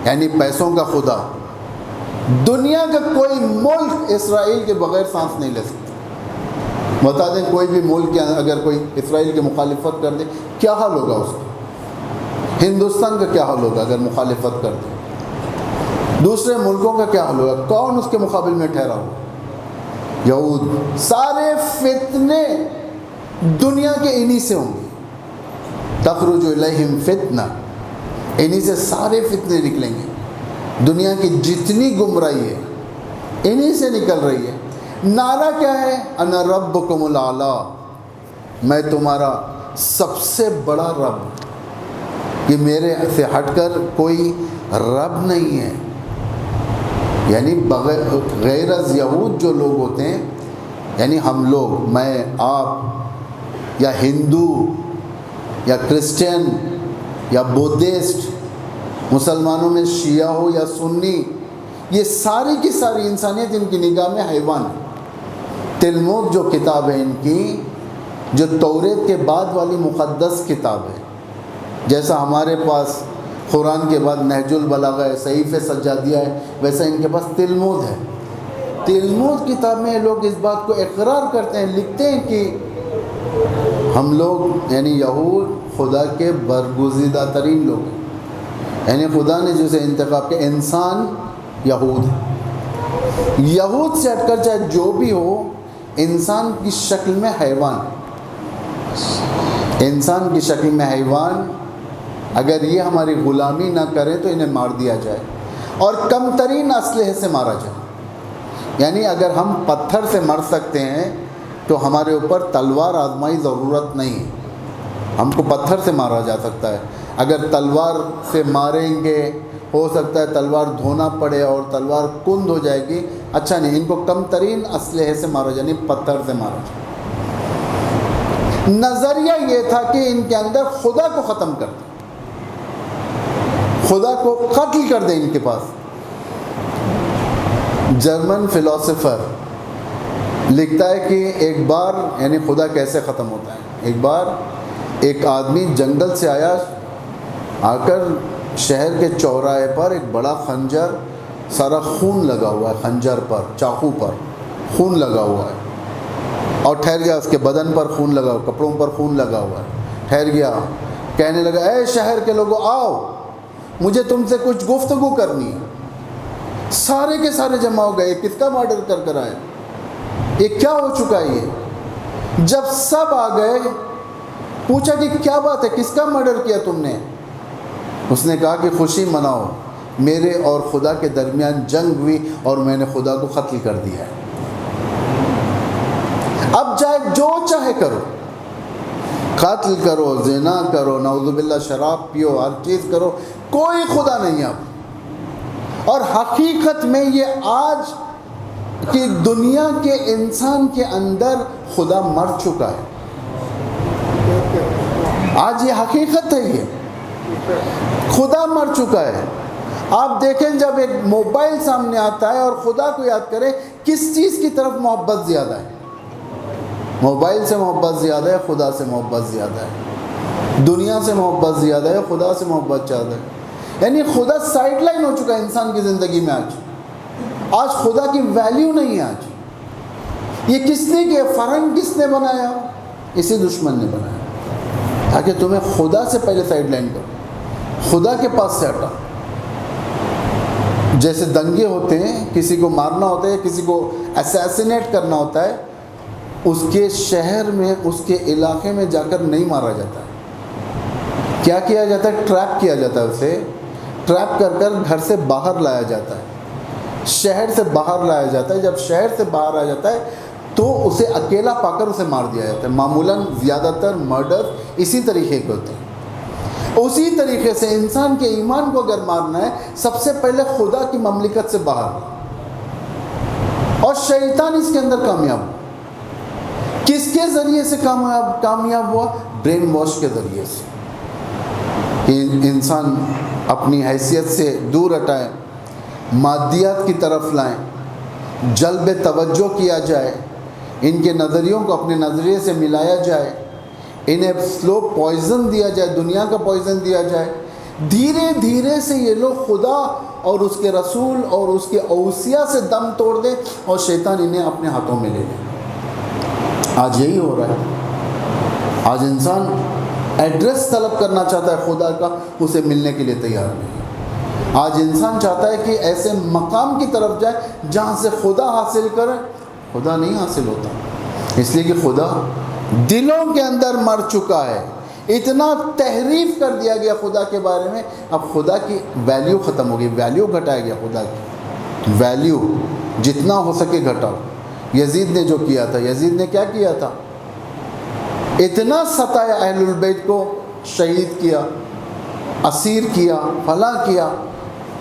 یعنی پیسوں کا خدا۔ دنیا کا کوئی ملک اسرائیل کے بغیر سانس نہیں لے سکتا۔ بتا دیں کوئی بھی ملک کے اگر کوئی اسرائیل کی مخالفت کر دے کیا حال ہوگا اس کا؟ ہندوستان کا کیا حال ہوگا اگر مخالفت کر دے؟ دوسرے ملکوں کا کیا حال ہوگا؟ کون اس کے مقابل میں ٹھہرا ہوگا؟ یہود۔ سارے فتنے دنیا کے انہی سے ہوں گے، تخرج الیہم فتنہ، انہی سے سارے فتنے نکلیں گے۔ دنیا کی جتنی گمراہی ہے انہی سے نکل رہی ہے۔ نعرہ کیا ہے؟ انا ربکم الاعلی، میں تمہارا سب سے بڑا رب، کہ میرے سے ہٹ کر کوئی رب نہیں ہے۔ یعنی غیر از یہود جو لوگ ہوتے ہیں، یعنی ہم لوگ، میں، آپ، یا ہندو یا کرسچن یا بودھسٹ، مسلمانوں میں شیعہ ہو یا سنی، یہ ساری کی ساری انسانیت ان کی نگاہ میں حیوان ہے۔ تلمود جو کتاب ہے ان کی، جو توریت کے بعد والی مقدس کتاب ہے، جیسا ہمارے پاس قرآن کے بعد نہج البلاغہ ہے، صحیفہ سجادیہ ہے، ویسا ان کے پاس تلمود ہے۔ تلمود کتاب میں لوگ اس بات کو اقرار کرتے ہیں، لکھتے ہیں کہ ہم لوگ یعنی یہود خدا کے برگزیدہ ترین لوگ ہیں، یعنی خدا نے جسے انتخاب کیا، انسان یہود ہے۔ یہود سے ہٹ کر چاہے جو بھی ہو، انسان کی شکل میں حیوان، انسان کی شکل میں حیوان، اگر یہ ہماری غلامی نہ کریں تو انہیں مار دیا جائے، اور کم ترین اسلحے سے مارا جائے۔ یعنی اگر ہم پتھر سے مر سکتے ہیں تو ہمارے اوپر تلوار آزمائی ضرورت نہیں ہے، ہم کو پتھر سے مارا جا سکتا ہے۔ اگر تلوار سے ماریں گے ہو سکتا ہے تلوار دھونا پڑے اور تلوار کند ہو جائے گی، اچھا نہیں، ان کو کم ترین اسلحے سے مارا جائے، یعنی پتھر سے مارا جائے۔ نظریہ یہ تھا کہ ان کے اندر خدا کو ختم کر دیں، خدا کو قتل کر دیں۔ ان کے پاس جرمن فلاسفر لکھتا ہے کہ ایک بار، یعنی خدا کیسے ختم ہوتا ہے، ایک بار ایک آدمی جنگل سے آیا، آ کر شہر کے چوراہے پر ایک بڑا خنجر، سارا خون لگا ہوا ہے، خنجر پر، چاقو پر خون لگا ہوا ہے، اور ٹھہر گیا، اس کے بدن پر خون لگا ہوا، کپڑوں پر خون لگا ہوا ہے، ٹھہر گیا، کہنے لگا اے شہر کے لوگوں آؤ، مجھے تم سے کچھ گفتگو کرنی ہے۔ سارے کے سارے جمع ہو گئے، کس کا مرڈر کر کر آئے، یہ کیا ہو چکا ہے یہ؟ جب سب آ گئے پوچھا کہ کیا بات ہے، کس کا مرڈر کیا تم نے؟ اس نے کہا کہ خوشی مناؤ، میرے اور خدا کے درمیان جنگ ہوئی اور میں نے خدا کو قتل کر دیا ہے۔ اب چاہے جو چاہے کرو، قتل کرو، زنا کرو، نعوذ باللہ شراب پیو، ہر چیز کرو، کوئی خدا نہیں اب۔ اور حقیقت میں یہ آج کی دنیا کے انسان کے اندر خدا مر چکا ہے، آج یہ حقیقت ہے، یہ خدا مر چکا ہے۔ آپ دیکھیں جب ایک موبائل سامنے آتا ہے اور خدا کو یاد کریں، کس چیز کی طرف محبت زیادہ ہے؟ موبائل سے محبت زیادہ ہے، خدا سے محبت زیادہ ہے، دنیا سے محبت زیادہ ہے، خدا سے محبت زیادہ ہے۔ یعنی خدا سائڈ لائن ہو چکا ہے انسان کی زندگی میں۔ آج خدا کی ویلیو نہیں ہے۔ آج یہ کس نے کیا؟ فرنگ کس نے بنایا؟ اسی دشمن نے بنایا، تاکہ تمہیں خدا سے پہلے سائڈ لائن کرو، خدا کے پاس سے ہٹا۔ جیسے دنگے ہوتے ہیں، کسی کو مارنا ہوتا ہے، کسی کو اسیسینیٹ کرنا ہوتا ہے، اس کے شہر میں، اس کے علاقے میں جا کر نہیں مارا جاتا ہے۔ کیا کیا جاتا ہے؟ ٹریپ کیا جاتا ہے، اسے ٹریپ کر کر گھر سے باہر لایا جاتا ہے، شہر سے باہر لایا جاتا ہے۔ جب شہر سے باہر آ جاتا ہے تو اسے اکیلا پا کر اسے مار دیا جاتا ہے۔ معمولاً زیادہ تر مرڈر اسی طریقے کے ہوتے ہیں۔ اسی طریقے سے انسان کے ایمان کو اگر مارنا ہے، سب سے پہلے خدا کی مملکت سے باہر، اور شیطان اس کے اندر کامیاب ہوا۔ کس کے ذریعے سے کامیاب ہوا؟ برین واش کے ذریعے سے، کہ انسان اپنی حیثیت سے دور ہٹائے، مادیات کی طرف لائیں، جلب توجہ کیا جائے، ان کے نظریوں کو اپنے نظریے سے ملایا جائے، انہیں سلو پوائزن دیا جائے، دنیا کا پوائزن دیا جائے۔ دھیرے دھیرے سے یہ لوگ خدا اور اس کے رسول اور اس کے اوصیاء سے دم توڑ دیں، اور شیطان انہیں اپنے ہاتھوں میں لے لے۔ آج یہی ہو رہا ہے. آج انسان ایڈریس طلب کرنا چاہتا ہے خدا کا، اسے ملنے کے لیے تیار نہیں. آج انسان چاہتا ہے کہ ایسے مقام کی طرف جائے جہاں سے خدا حاصل کرے. خدا نہیں حاصل ہوتا، اس لیے کہ خدا دلوں کے اندر مر چکا ہے. اتنا تحریف کر دیا گیا خدا کے بارے میں، اب خدا کی ویلیو ختم ہو گئی، ویلیو گھٹایا گیا. خدا کی ویلیو جتنا ہو سکے گھٹاؤ. یزید نے جو کیا تھا، یزید نے کیا کیا تھا؟ اتنا ستایا اہل البیت کو، شہید کیا، اسیر کیا، فلاں کیا،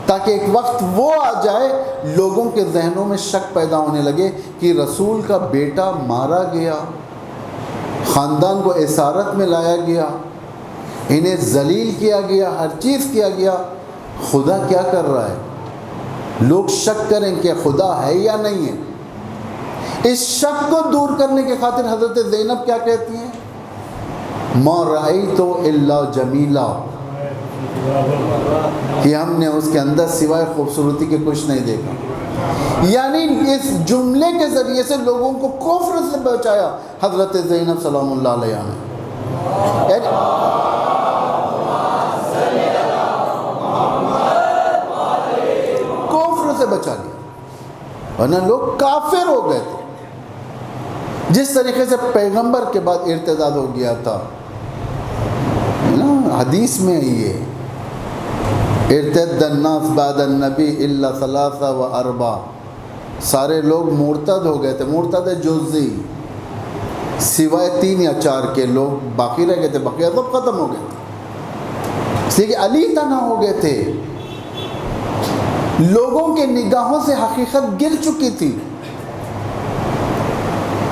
تاکہ ایک وقت وہ آ جائے لوگوں کے ذہنوں میں شک پیدا ہونے لگے کہ رسول کا بیٹا مارا گیا، خاندان کو اسارت میں لایا گیا، انہیں ذلیل کیا گیا، ہر چیز کیا گیا. خدا کیا کر رہا ہے؟ لوگ شک کریں کہ خدا ہے یا نہیں ہے. اس شک کو دور کرنے کے خاطر حضرت زینب کیا کہتی ہیں؟ ما رأیت الا جمیلا، کہ ہم نے اس کے اندر سوائے خوبصورتی کے کچھ نہیں دیکھا. یعنی اس جملے کے ذریعے سے لوگوں کو کفر سے بچایا حضرت زینب سلام اللہ علیہ نے. کفر سے بچا لیا، ورنہ لوگ کافر ہو گئے تھے. جس طریقے سے پیغمبر کے بعد ارتداد ہو گیا تھا، حدیث میں یہ ارتد الناس بعد النبی الا ثلاثہ و اربع، سارے لوگ مرتد ہو گئے تھے. مرتد جزئی، سوائے 3 یا 4 کے لوگ باقی رہ گئے تھے، بقیہ سب ختم ہو گئے تھے. اس لیے کہ علی تنہا ہو گئے تھے، لوگوں کے نگاہوں سے حقیقت گر چکی تھی.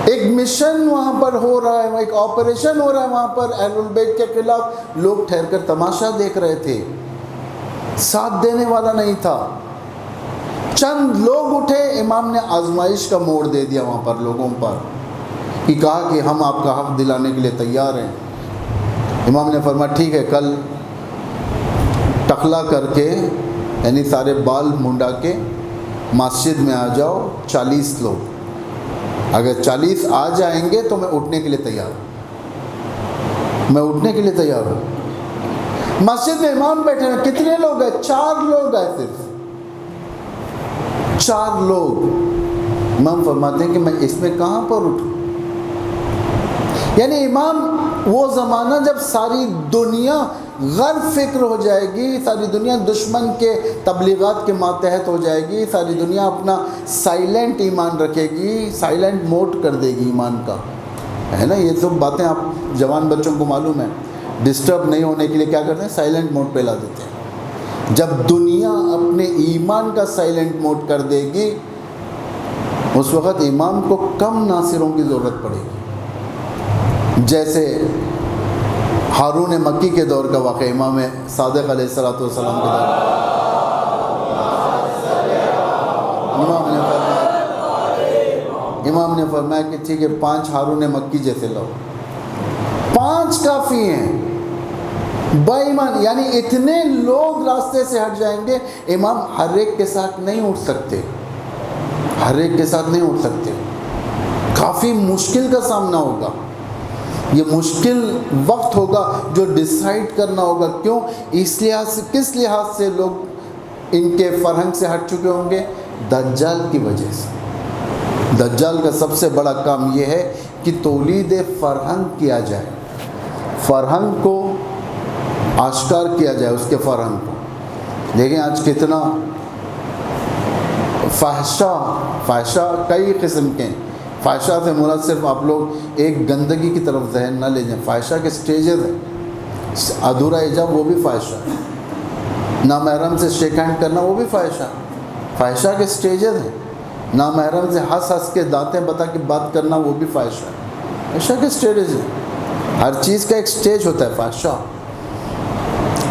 ایک مشن وہاں پر ہو رہا ہے، ایک آپریشن ہو رہا ہے وہاں پر اہل البیت کے خلاف. لوگ ٹھہر کر تماشا دیکھ رہے تھے، ساتھ دینے والا نہیں تھا. چند لوگ اٹھے، امام نے آزمائش کا موڑ دے دیا وہاں پر لوگوں پر، کہ کہا کہ ہم آپ کا حق دلانے کے لیے تیار ہیں. امام نے فرمایا ٹھیک ہے، کل ٹکلا کر کے، یعنی سارے بال منڈا کے مسجد میں آ جاؤ، 40 لوگ. اگر 40 آ جائیں گے تو میں اٹھنے کے لیے تیار ہوں، میں اٹھنے کے لیے تیار ہوں. مسجد میں امام بیٹھے ہیں، کتنے لوگ ہیں؟ 4 لوگ ہیں، صرف 4 لوگ. امام فرماتے ہیں کہ میں اس میں کہاں پر اٹھوں؟ یعنی امام وہ زمانہ جب ساری دنیا غرب فکر ہو جائے گی، ساری دنیا دشمن کے تبلیغات کے ماتحت ہو جائے گی، ساری دنیا اپنا سائلنٹ ایمان رکھے گی، سائلنٹ موڈ کر دے گی ایمان کا، ہے نا. یہ سب باتیں آپ جوان بچوں کو معلوم ہے. ڈسٹرب نہیں ہونے کے لیے کیا کرتے ہیں؟ سائلنٹ موڈ پہ لا دیتے ہیں. جب دنیا اپنے ایمان کا سائلنٹ موڈ کر دے گی، اس وقت امام کو کم ناصروں کی ضرورت پڑے گی. جیسے ہارون مکی کے دور کا واقعہ، امام صادق علیہ السلام کے دور. امام نے فرمایا کہ ٹھیک ہے 5 ہارون مکی جیسے لو، 5 کافی ہیں. بے ایمان، یعنی اتنے لوگ راستے سے ہٹ جائیں گے. امام ہر ایک کے ساتھ نہیں اٹھ سکتے، ہر ایک کے ساتھ نہیں اٹھ سکتے. کافی مشکل کا سامنا ہوگا. یہ مشکل وقت ہوگا جو ڈیسائیڈ کرنا ہوگا. کیوں؟ اس لحاظ سے، کس لحاظ سے لوگ ان کے فرہنگ سے ہٹ چکے ہوں گے؟ دجال کی وجہ سے. دجال کا سب سے بڑا کام یہ ہے کہ تولید فرہنگ کیا جائے، فرہنگ کو آشکار کیا جائے، اس کے فرہنگ کو. دیکھیں آج کتنا فحشہ کئی قسم کے. فحشہ سے مراد صرف آپ لوگ ایک گندگی کی طرف ذہن نہ لے جائیں. فحشہ کے سٹیجز ہیں. ادھورا حجاب وہ بھی فحشہ ہے، نامحرم سے شیک ہینڈ کرنا وہ بھی فحشہ. فحشہ کے سٹیجز ہیں. نامحرم سے ہنس کے دانتیں بتا کے بات کرنا وہ بھی فحشہ ہے. فحشہ کے سٹیجز ہیں. ہر چیز کا ایک سٹیج ہوتا ہے فحشہ.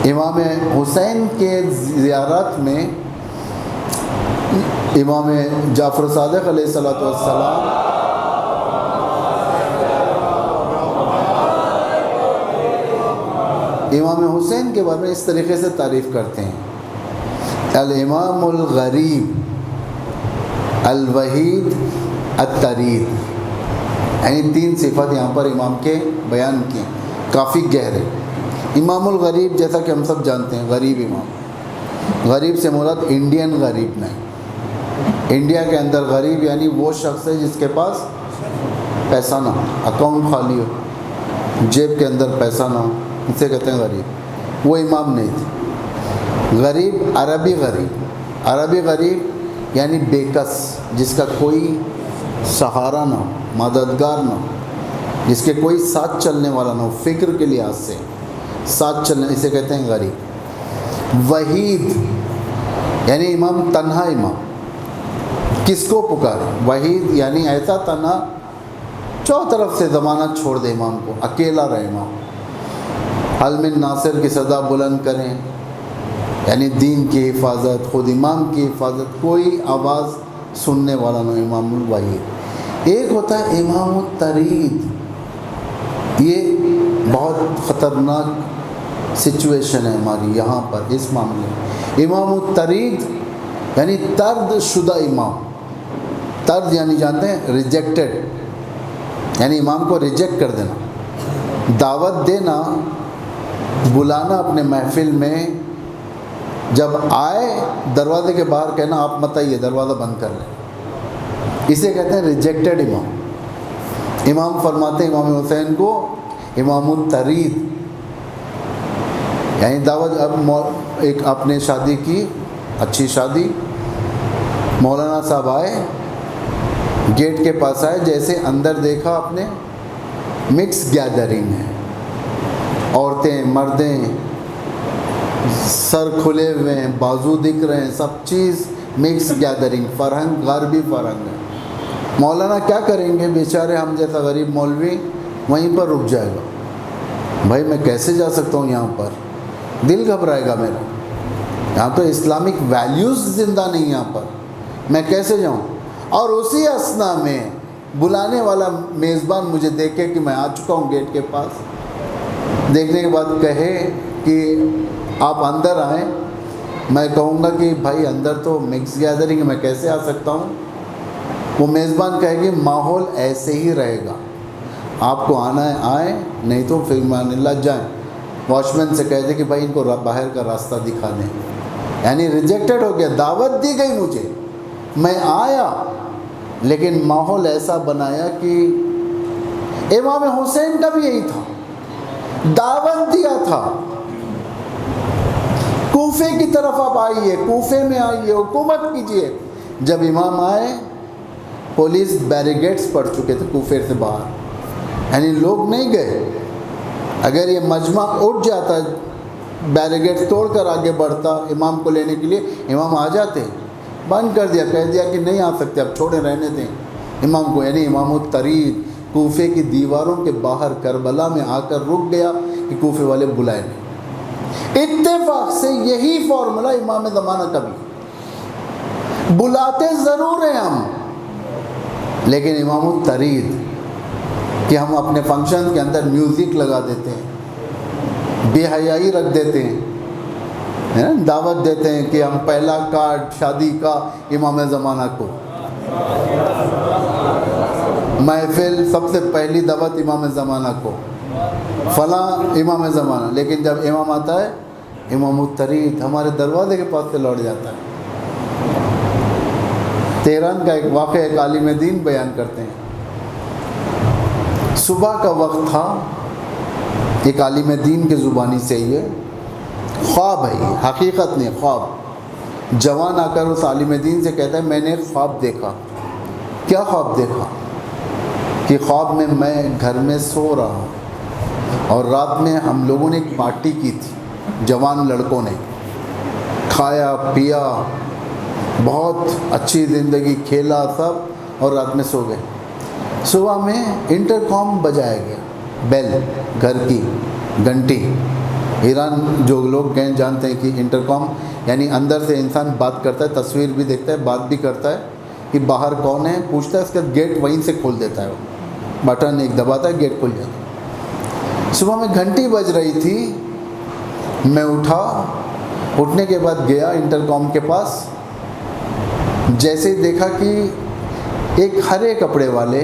امام حسین کے زیارت میں امام جعفر صادق علیہ السلام امام حسین کے بارے میں اس طریقے سے تعریف کرتے ہیں: الامام الغریب الوحید الطرید. یعنی 3 صفت یہاں پر امام کے بیان کی ہیں، کافی گہرے۔ امام الغریب، جیسا کہ ہم سب جانتے ہیں، غریب امام، غریب سے مراد انڈین غریب نہیں، انڈیا کے اندر غریب یعنی وہ شخص ہے جس کے پاس پیسہ نہ ہو، اکاؤنٹ خالی ہو، جیب کے اندر پیسہ نہ ہو، اسے کہتے ہیں غریب۔ وہ امام نہیں تھے۔ غریب عربی غریب، عربی غریب یعنی بے کس، جس کا کوئی سہارا نہ ہو، مددگار نہ ہو، جس کے کوئی ساتھ چلنے والا نہ ہو، فکر کے لحاظ سے ساتھ چلنے، اسے کہتے ہیں غریب۔ وحید یعنی امام تنہا امام، کس کو پکارے؟ وحید یعنی ایسا تنہا چاروں طرف سے ضمانت چھوڑ دے امام کو، اکیلا رہے امام، حل من ناصر کی صدا بلند کریں، یعنی دین کی حفاظت، خود امام کی حفاظت، کوئی آواز سننے والا نہ، امام الوحید۔ ایک ہوتا ہے امام الترید، یہ بہت خطرناک سچویشن ہے ہماری یہاں پر اس معاملے میں۔ امام الترید یعنی طرد شدہ امام، طرد یعنی جانتے ہیں ریجیکٹڈ، یعنی امام کو ریجیکٹ کر دینا، دعوت دینا، بلانا اپنے محفل میں، جب آئے دروازے کے باہر کہنا آپ مت آئیے، دروازہ بند کر لیں، اسے کہتے ہیں ریجیکٹڈ امام۔ امام فرماتے ہیں امام حسین کو امام الترید، یعنی دعوت۔ اب ایک آپ نے شادی کی، اچھی شادی، مولانا صاحب آئے، گیٹ کے پاس آئے، جیسے اندر دیکھا آپ نے مکس گیدرنگ ہے، عورتیں مردیں سر کھلے ہوئے ہیں، بازو دکھ رہے ہیں، سب چیز مکس گیدرنگ، فرہنگ غربی فرہنگ ہے۔ مولانا کیا کریں گے بیچارے، ہم جیسا غریب مولوی وہیں پر رک جائے گا، بھائی میں کیسے جا سکتا ہوں یہاں پر، دل گھبرائے گا میرا، یہاں تو اسلامک ویلیوز زندہ نہیں، یہاں پر میں کیسے جاؤں۔ اور اسی اثنا میں بلانے والا میزبان مجھے دیکھے کہ میں آ چکا ہوں گیٹ کے پاس، دیکھنے کے بعد کہے کہ آپ اندر آئیں، میں کہوں گا کہ بھائی اندر تو مکس گیدرنگ ہے، میں کیسے آ سکتا ہوں۔ وہ میزبان کہے گی ماحول ایسے ہی رہے گا، آپ کو آنا ہے آئیں، نہیں تو پھر مان اللہ جائیں۔ واچ مین سے کہہ دے کہ بھائی ان کو باہر کا راستہ دکھا دیں، یعنی ریجیکٹڈ ہو گیا، دعوت دی گئی مجھے، میں آیا، لیکن ماحول ایسا بنایا کہ امام حسین کا بھی یہی تھا، دعوت دیا تھا کوفے کی طرف آپ آئیے، کوفے میں آئیے، حکومت کیجیے۔ جب امام آئے پولیس بیریگیٹس پڑ چکے تھے کوفے سے باہر، یعنی لوگ نہیں گئے۔ اگر یہ مجمع اٹھ جاتا، بیریگیٹس توڑ کر آگے بڑھتا امام کو لینے کے لیے، امام آ جاتے، بند کر دیا، کہہ دیا کہ نہیں آ سکتے، اب چھوڑے رہنے دیں امام کو، یعنی امام الترید کوفے کی دیواروں کے باہر کربلا میں آ کر رک گیا کہ کوفے والے بلائے نہیں۔ اتفاق سے یہی فارمولا امام زمانہ کا بھی، بلاتے ضرور ہیں ہم، لیکن امام الترید کہ ہم اپنے فنکشن کے اندر میوزک لگا دیتے ہیں، بے حیائی رکھ دیتے ہیں، دعوت دیتے ہیں کہ ہم پہلا کارڈ شادی کا امام زمانہ کو، محفل سب سے پہلی دعوت امام زمانہ کو، فلاں امام زمانہ، لیکن جب امام آتا ہے امام الترید ہمارے دروازے کے پاس سے لوٹ جاتا ہے۔ تہران کا ایک واقعہ ایک عالم دین بیان کرتے ہیں، صبح کا وقت تھا، ایک عالم دین کے زبانی سے یہ خواب ہے، حقیقت نہیں خواب، جوان آ کر اس عالم دین سے کہتا ہے میں نے ایک خواب دیکھا۔ کیا خواب دیکھا؟ کہ خواب میں میں گھر میں سو رہا ہوں اور رات میں ہم لوگوں نے ایک پارٹی کی تھی، جوان لڑکوں نے کھایا پیا، بہت اچھی زندگی، کھیلا سب، اور رات میں سو گئے۔ صبح میں انٹر کام بجایا گیا، بیل، گھر کی گھنٹی۔ ایران جو لوگ گئے جانتے ہیں کہ انٹر کام یعنی اندر سے انسان بات کرتا ہے، تصویر بھی دیکھتا ہے، بات بھی کرتا ہے کہ باہر کون ہے پوچھتا ہے، اس کا گیٹ وہیں سے کھول دیتا ہے، وہ بٹن ایک دباتا ہے گیٹ کھل جاتا ہے۔ صبح میں گھنٹی بج رہی تھی، میں اٹھا، اٹھنے کے بعد گیا انٹر کام کے پاس، جیسے ہی دیکھا کہ ایک ہرے کپڑے والے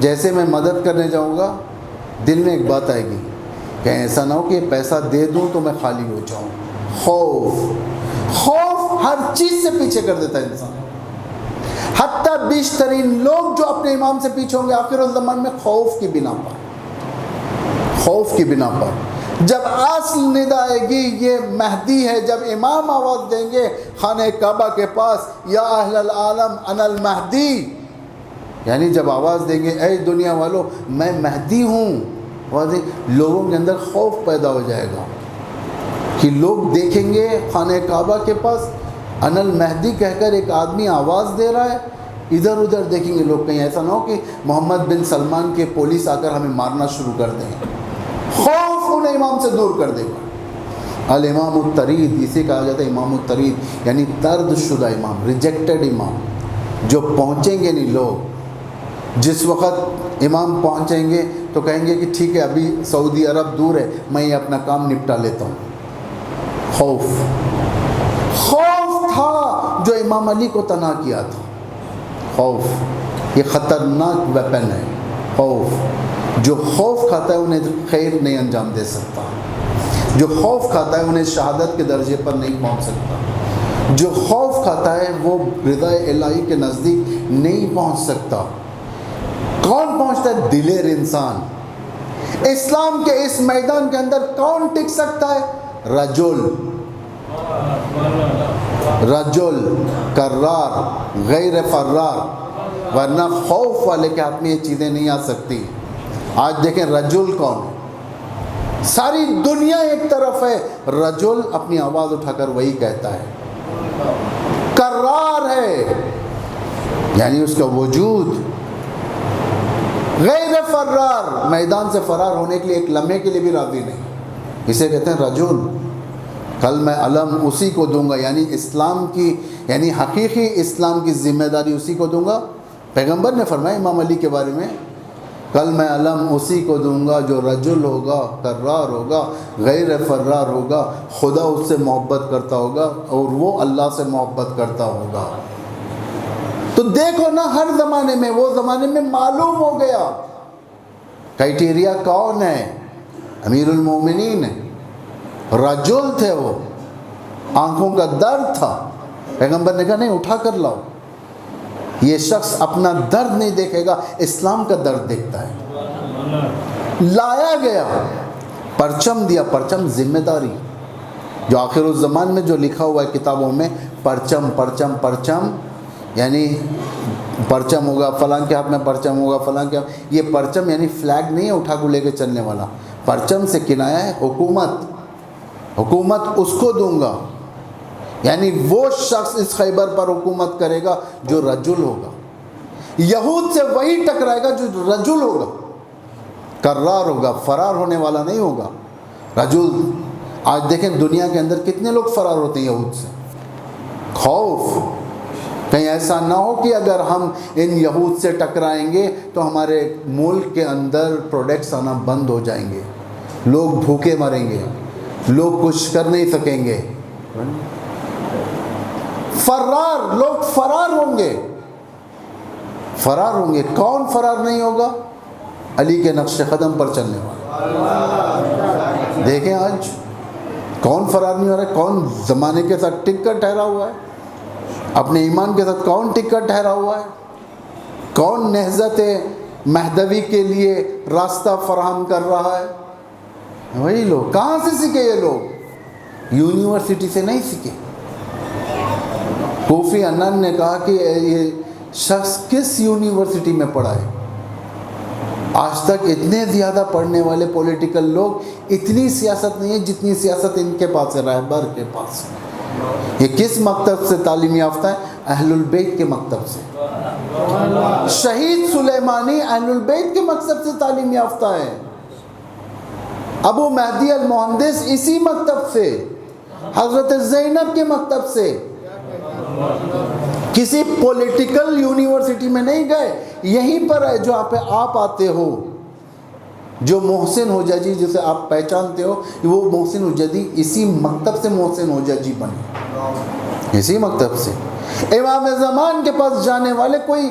جیسے میں مدد کرنے جاؤں گا دل میں ایک بات آئے گی کہ ایسا نہ ہو کہ پیسہ دے دوں تو میں خالی ہو جاؤں. خوف ہر چیز سے پیچھے کر دیتا ہے انسان. حتیٰ بیشترین لوگ جو اپنے امام سے پیچھے ہوں گے آخر الزمان میں خوف کی بنا پر. جب اصل ندا آئے گی یہ مہدی ہے، جب امام آواز دیں گے خانہ کعبہ کے پاس یا اہل العالم انا المہدی، یعنی جب آواز دیں گے اے دنیا والوں میں مہدی ہوں، لوگوں کے اندر خوف پیدا ہو جائے گا کہ لوگ دیکھیں گے خانہ کعبہ کے پاس انا المہدی کہہ کر ایک آدمی آواز دے رہا ہے، ادھر ادھر دیکھیں گے لوگ، کہیں ایسا نہ ہو کہ محمد بن سلمان کے پولیس آ کر ہمیں مارنا شروع کر دیں. خوف انہیں امام سے دور کر دے گا. الامام الطرید، اسے کہا جاتا ہے امام الطرید، یعنی طرد شدہ امام، ریجیکٹڈ امام. جو پہنچیں گے نہیں لوگ، جس وقت امام پہنچیں گے تو کہیں گے کہ ٹھیک ہے ابھی سعودی عرب دور ہے، میں یہ اپنا کام نپٹا لیتا ہوں. خوف تھا جو امام علی کو تنہا کیا تھا. خوف یہ خطرناک ویپن ہے. جو خوف کھاتا ہے انہیں خیر نہیں انجام دے سکتا. جو خوف کھاتا ہے انہیں شہادت کے درجے پر نہیں پہنچ سکتا. جو خوف کھاتا ہے وہ رضا الہی کے نزدیک نہیں پہنچ سکتا. کون پہنچتا ہے؟ دلیر انسان. اسلام کے اس میدان کے اندر کون ٹک سکتا ہے؟ رجل کرار غیر فرار، ورنہ خوف والے کے ہاتھ میں یہ چیزیں نہیں آ سکتی. آج دیکھیں رجل کون ہے؟ ساری دنیا ایک طرف ہے، رجل اپنی آواز اٹھا کر وہی کہتا ہے. کرار ہے یعنی اس کا وجود. غیر فرار، میدان سے فرار ہونے کے لیے ایک لمحے کے لیے بھی راضی نہیں. اسے کہتے ہیں رجل. کل میں علم اسی کو دوں گا، یعنی اسلام کی، یعنی حقیقی اسلام کی ذمہ داری اسی کو دوں گا. پیغمبر نے فرمایا امام علی کے بارے میں، کل میں علم اسی کو دوں گا جو رجل ہوگا، کرار ہوگا، غیر فرار ہوگا، خدا اس سے محبت کرتا ہوگا اور وہ اللہ سے محبت کرتا ہوگا. تو دیکھو نا، ہر زمانے میں، وہ زمانے میں معلوم ہو گیا کرائٹیریا کون ہے. امیر المومنین رجل تھے، وہ آنکھوں کا درد تھا. پیغمبر نے کہا نہیں، اٹھا کر لاؤ. یہ شخص اپنا درد نہیں دیکھے گا، اسلام کا درد دیکھتا ہے. لایا گیا، پرچم دیا. پرچم ذمہ داری، جو آخر الزمان میں جو لکھا ہوا ہے کتابوں میں، پرچم پرچم پرچم، یعنی پرچم ہوگا فلاں کے ہاتھ میں، پرچم ہوگا فلاں کے ہاتھ. یہ پرچم یعنی فلیگ نہیں ہے اٹھا کو لے کے چلنے والا. پرچم سے کنایا ہے حکومت. حکومت اس کو دوں گا، یعنی وہ شخص اس خیبر پر حکومت کرے گا جو رجل ہوگا. یہود سے وہی ٹکرائے گا جو رجل ہوگا، کرار ہوگا، فرار ہونے والا نہیں ہوگا. رجل. آج دیکھیں دنیا کے اندر کتنے لوگ فرار ہوتے ہیں یہود سے. خوف کہیں ایسا نہ ہو کہ اگر ہم ان یہود سے ٹکرائیں گے تو ہمارے ملک کے اندر پروڈکٹس آنا بند ہو جائیں گے، لوگ بھوکے مریں گے، لوگ کچھ کر نہیں سکیں گے. فرار، لوگ فرار ہوں گے. فرار ہوں گے. کون فرار نہیں ہوگا؟ علی کے نقش قدم پر چلنے والا. دیکھیں آج کون فرار نہیں ہو رہا ہے. کون زمانے کے ساتھ ٹک کر ٹھہرا ہوا ہے. اپنے ایمان کے ساتھ کون ٹک کر ٹھہرا ہوا ہے. کون نہضت مہدوی کے لیے راستہ فراہم کر رہا ہے. وہی لوگ. کہاں سے سیکھے یہ لوگ؟ یونیورسٹی سے نہیں سیکھے. کوفی عنان نے کہا کہ یہ شخص کس یونیورسٹی میں پڑھا ہے. آج تک اتنے زیادہ پڑھنے والے پولیٹیکل لوگ، اتنی سیاست نہیں ہے جتنی سیاست ان کے پاس ہے، رہبر کے پاس. یہ کس مکتب سے تعلیم یافتہ ہے؟ اہل البیت کے مکتب سے. شہید سلیمانی اہل البیت کے مکتب سے تعلیم یافتہ ہے. ابو مہدی المہندس اسی مکتب سے، حضرت زینب کے مکتب سے. کسی پولیٹیکل یونیورسٹی میں نہیں گئے، یہیں پر ہے جو آپ آتے ہو. جو محسن حجاجی جسے آپ پہچانتے ہو، وہ محسن حجاجی اسی مکتب سے محسن حجاجی بنے، اسی مکتب سے. امام زمان کے پاس جانے والے کوئی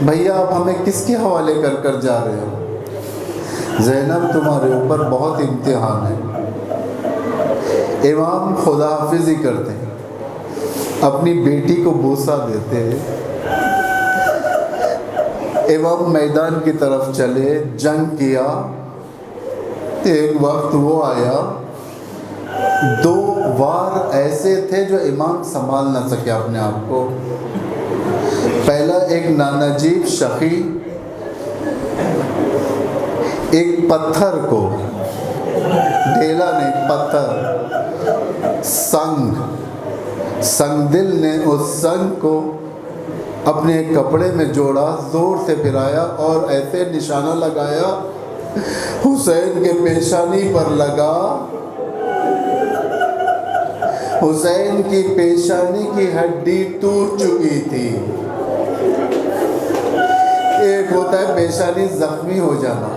بھیا آپ ہمیں کس کے حوالے کر کر جا رہے ہو؟ زینب تمہارے اوپر بہت امتحان ہے۔ امام خدا حافظی کرتے ہیں، اپنی بیٹی کو بوسہ دیتے ہیں، امام میدان کی طرف چلے، جنگ کیا۔ ایک وقت وہ آیا، 2 وار ایسے تھے جو امام سنبھال نہ سکے اپنے آپ کو۔ پہلا ایک نانجیب شقی ایک پتھر کو، ڈھیلا نہیں پتھر، سنگ دل نے اس سنگ کو اپنے کپڑے میں جوڑا، زور سے پھرایا اور ایسے نشانہ لگایا، حسین کے پیشانی پر لگا۔ حسین کی پیشانی کی ہڈی ٹوٹ چکی تھی۔ ایک ہوتا ہے پیشانی زخمی ہو جانا،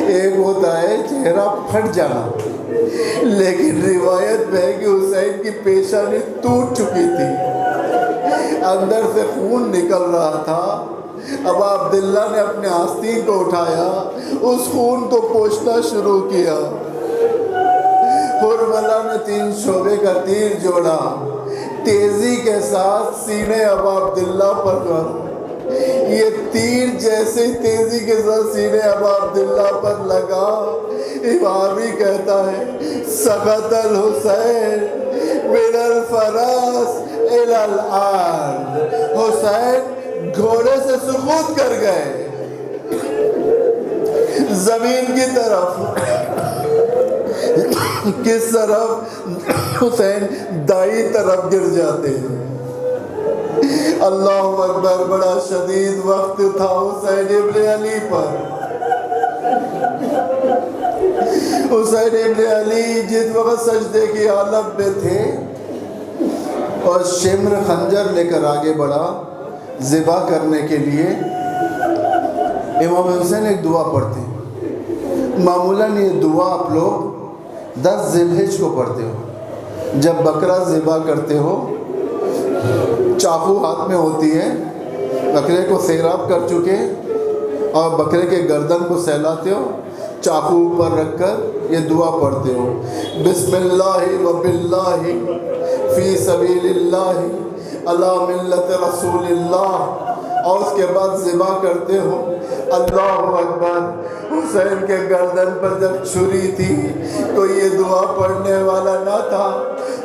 ایک ہوتا ہے چہرہ پھٹ جانا، لیکن روایت میں ہے کہ حسین کی پیشانی ٹوٹ چکی تھی، اندر سے خون نکل رہا تھا۔ اب عبداللہ نے اپنے آستین کو اٹھایا، اس خون کو پوچھنا شروع کیا۔ حرملہ نے 3 شعبے کا تیر جوڑا، تیزی کے ساتھ سینے ابا عبداللہ پر کر۔ یہ تیر جیسے تیزی کے ساتھ سینے ابا عبداللہ پر لگا، امامی کہتا ہے سقط الحسین من الفرس الی الارض، حسین گھوڑے سے سقوط کر گئے زمین کی طرف۔ کس طرف؟ حسین دائیں طرف گر جاتے ہیں۔ اللہ اکبر، بڑا شدید وقت تھا حسین ابن علی پر۔ حسین ابن علی جس وقت سجدے کی حالت میں تھے اور شمر خنجر لے کر آگے بڑھا ذبح کرنے کے لیے، امام حسین ایک دعا پڑھتے ہیں۔ معمولاً یہ دعا آپ لوگ 10 ذی الحجہ کو پڑھتے ہو۔ جب بکرا ذبح کرتے ہو، چاقو ہاتھ میں ہوتی ہے، بکرے کو سیراب کر چکے اور بکرے کے گردن کو سہلاتے ہو، چاقو اوپر رکھ کر یہ دعا پڑھتے ہو، بسم اللہ و باللہ فی سبیل اللہ علی ملت رسول اللہ، اور اس کے بعد ذبح کرتے ہو اللہ اکبر۔ حسین کے گردن پر جب چھری تھی تو یہ دعا پڑھنے والا نہ تھا،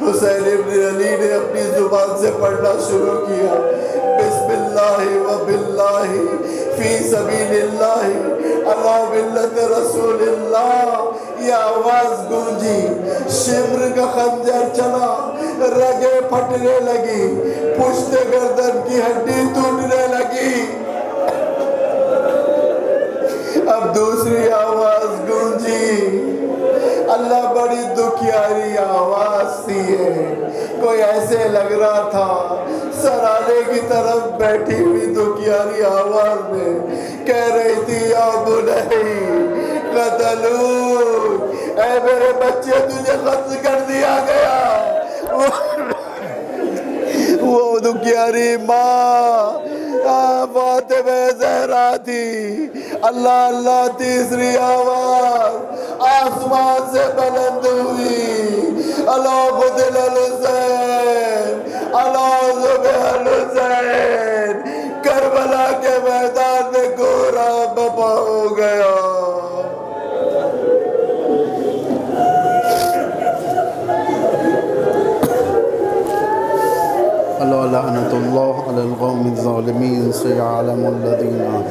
حسین ابن علی نے اپنی زبان سے پڑھنا شروع کیا، بسم اللہ و باللہ فی سبیل اللہ علی ملت رسول اللہ۔ یہ آواز گونجی، شمر کا خنجر چلا، رگیں پھٹنے لگی، پشت گردن کی ہڈی ٹوٹنے لگی۔ اب دوسری آواز گونجی، اللہ بڑی دکھیاری آواز تھی ہے، کوئی ایسے لگ رہا تھا سرانے کی طرف بیٹھی ہوئی دکھیاری آواز میں کہہ رہی تھی یا بنی قتلوک، اے میرے بچے تجھے قتل کر دیا گیا۔ وہ دکھیاری ماں فاطمہ زہرا تھی۔ اللہ اللہ، تیسری آواز آسمان سے بلند ہوئی، اللہ قتل الحسین، اللہ ذبح الحسین۔ کربلا کے میدان میں گورا بپا ہو گیا۔ لعنت اللہ علی القوم الظالمین، سیعلم الذین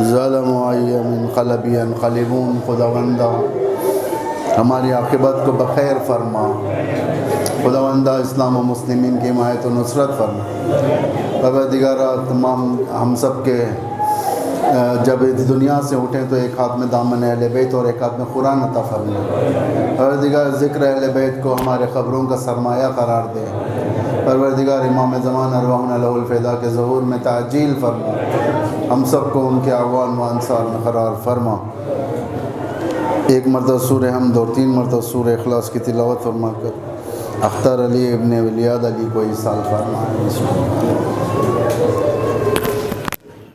ظلموا ای منقلب ینقلبون۔ خداوندہ ہماری عاقبت کو بخیر فرما، خداوندہ اسلام و مسلمین کی حمایت و نصرت فرما۔ پروردگارہ تمام ہم سب کے جب اس دنیا سے اٹھیں تو ایک ہاتھ میں دامن اہل بیت اور ایک ہاتھ میں قرآن عطا فرما۔ پروردگار ذکر اہل بیت کو ہمارے قبروں کا سرمایہ قرار دے۔ پروردگار امام زمان ارواحنا لہ الفدا کے ظہور میں تعجیل فرما، ہم سب کو ان کے اعوان و انصار میں قرار فرما۔ ایک مرتبہ سورہ حمد اور 3 مرتبہ سورہ اخلاص کی تلاوت فرما کر اختر علی ابن ولیاد علی کو ایصال فرما۔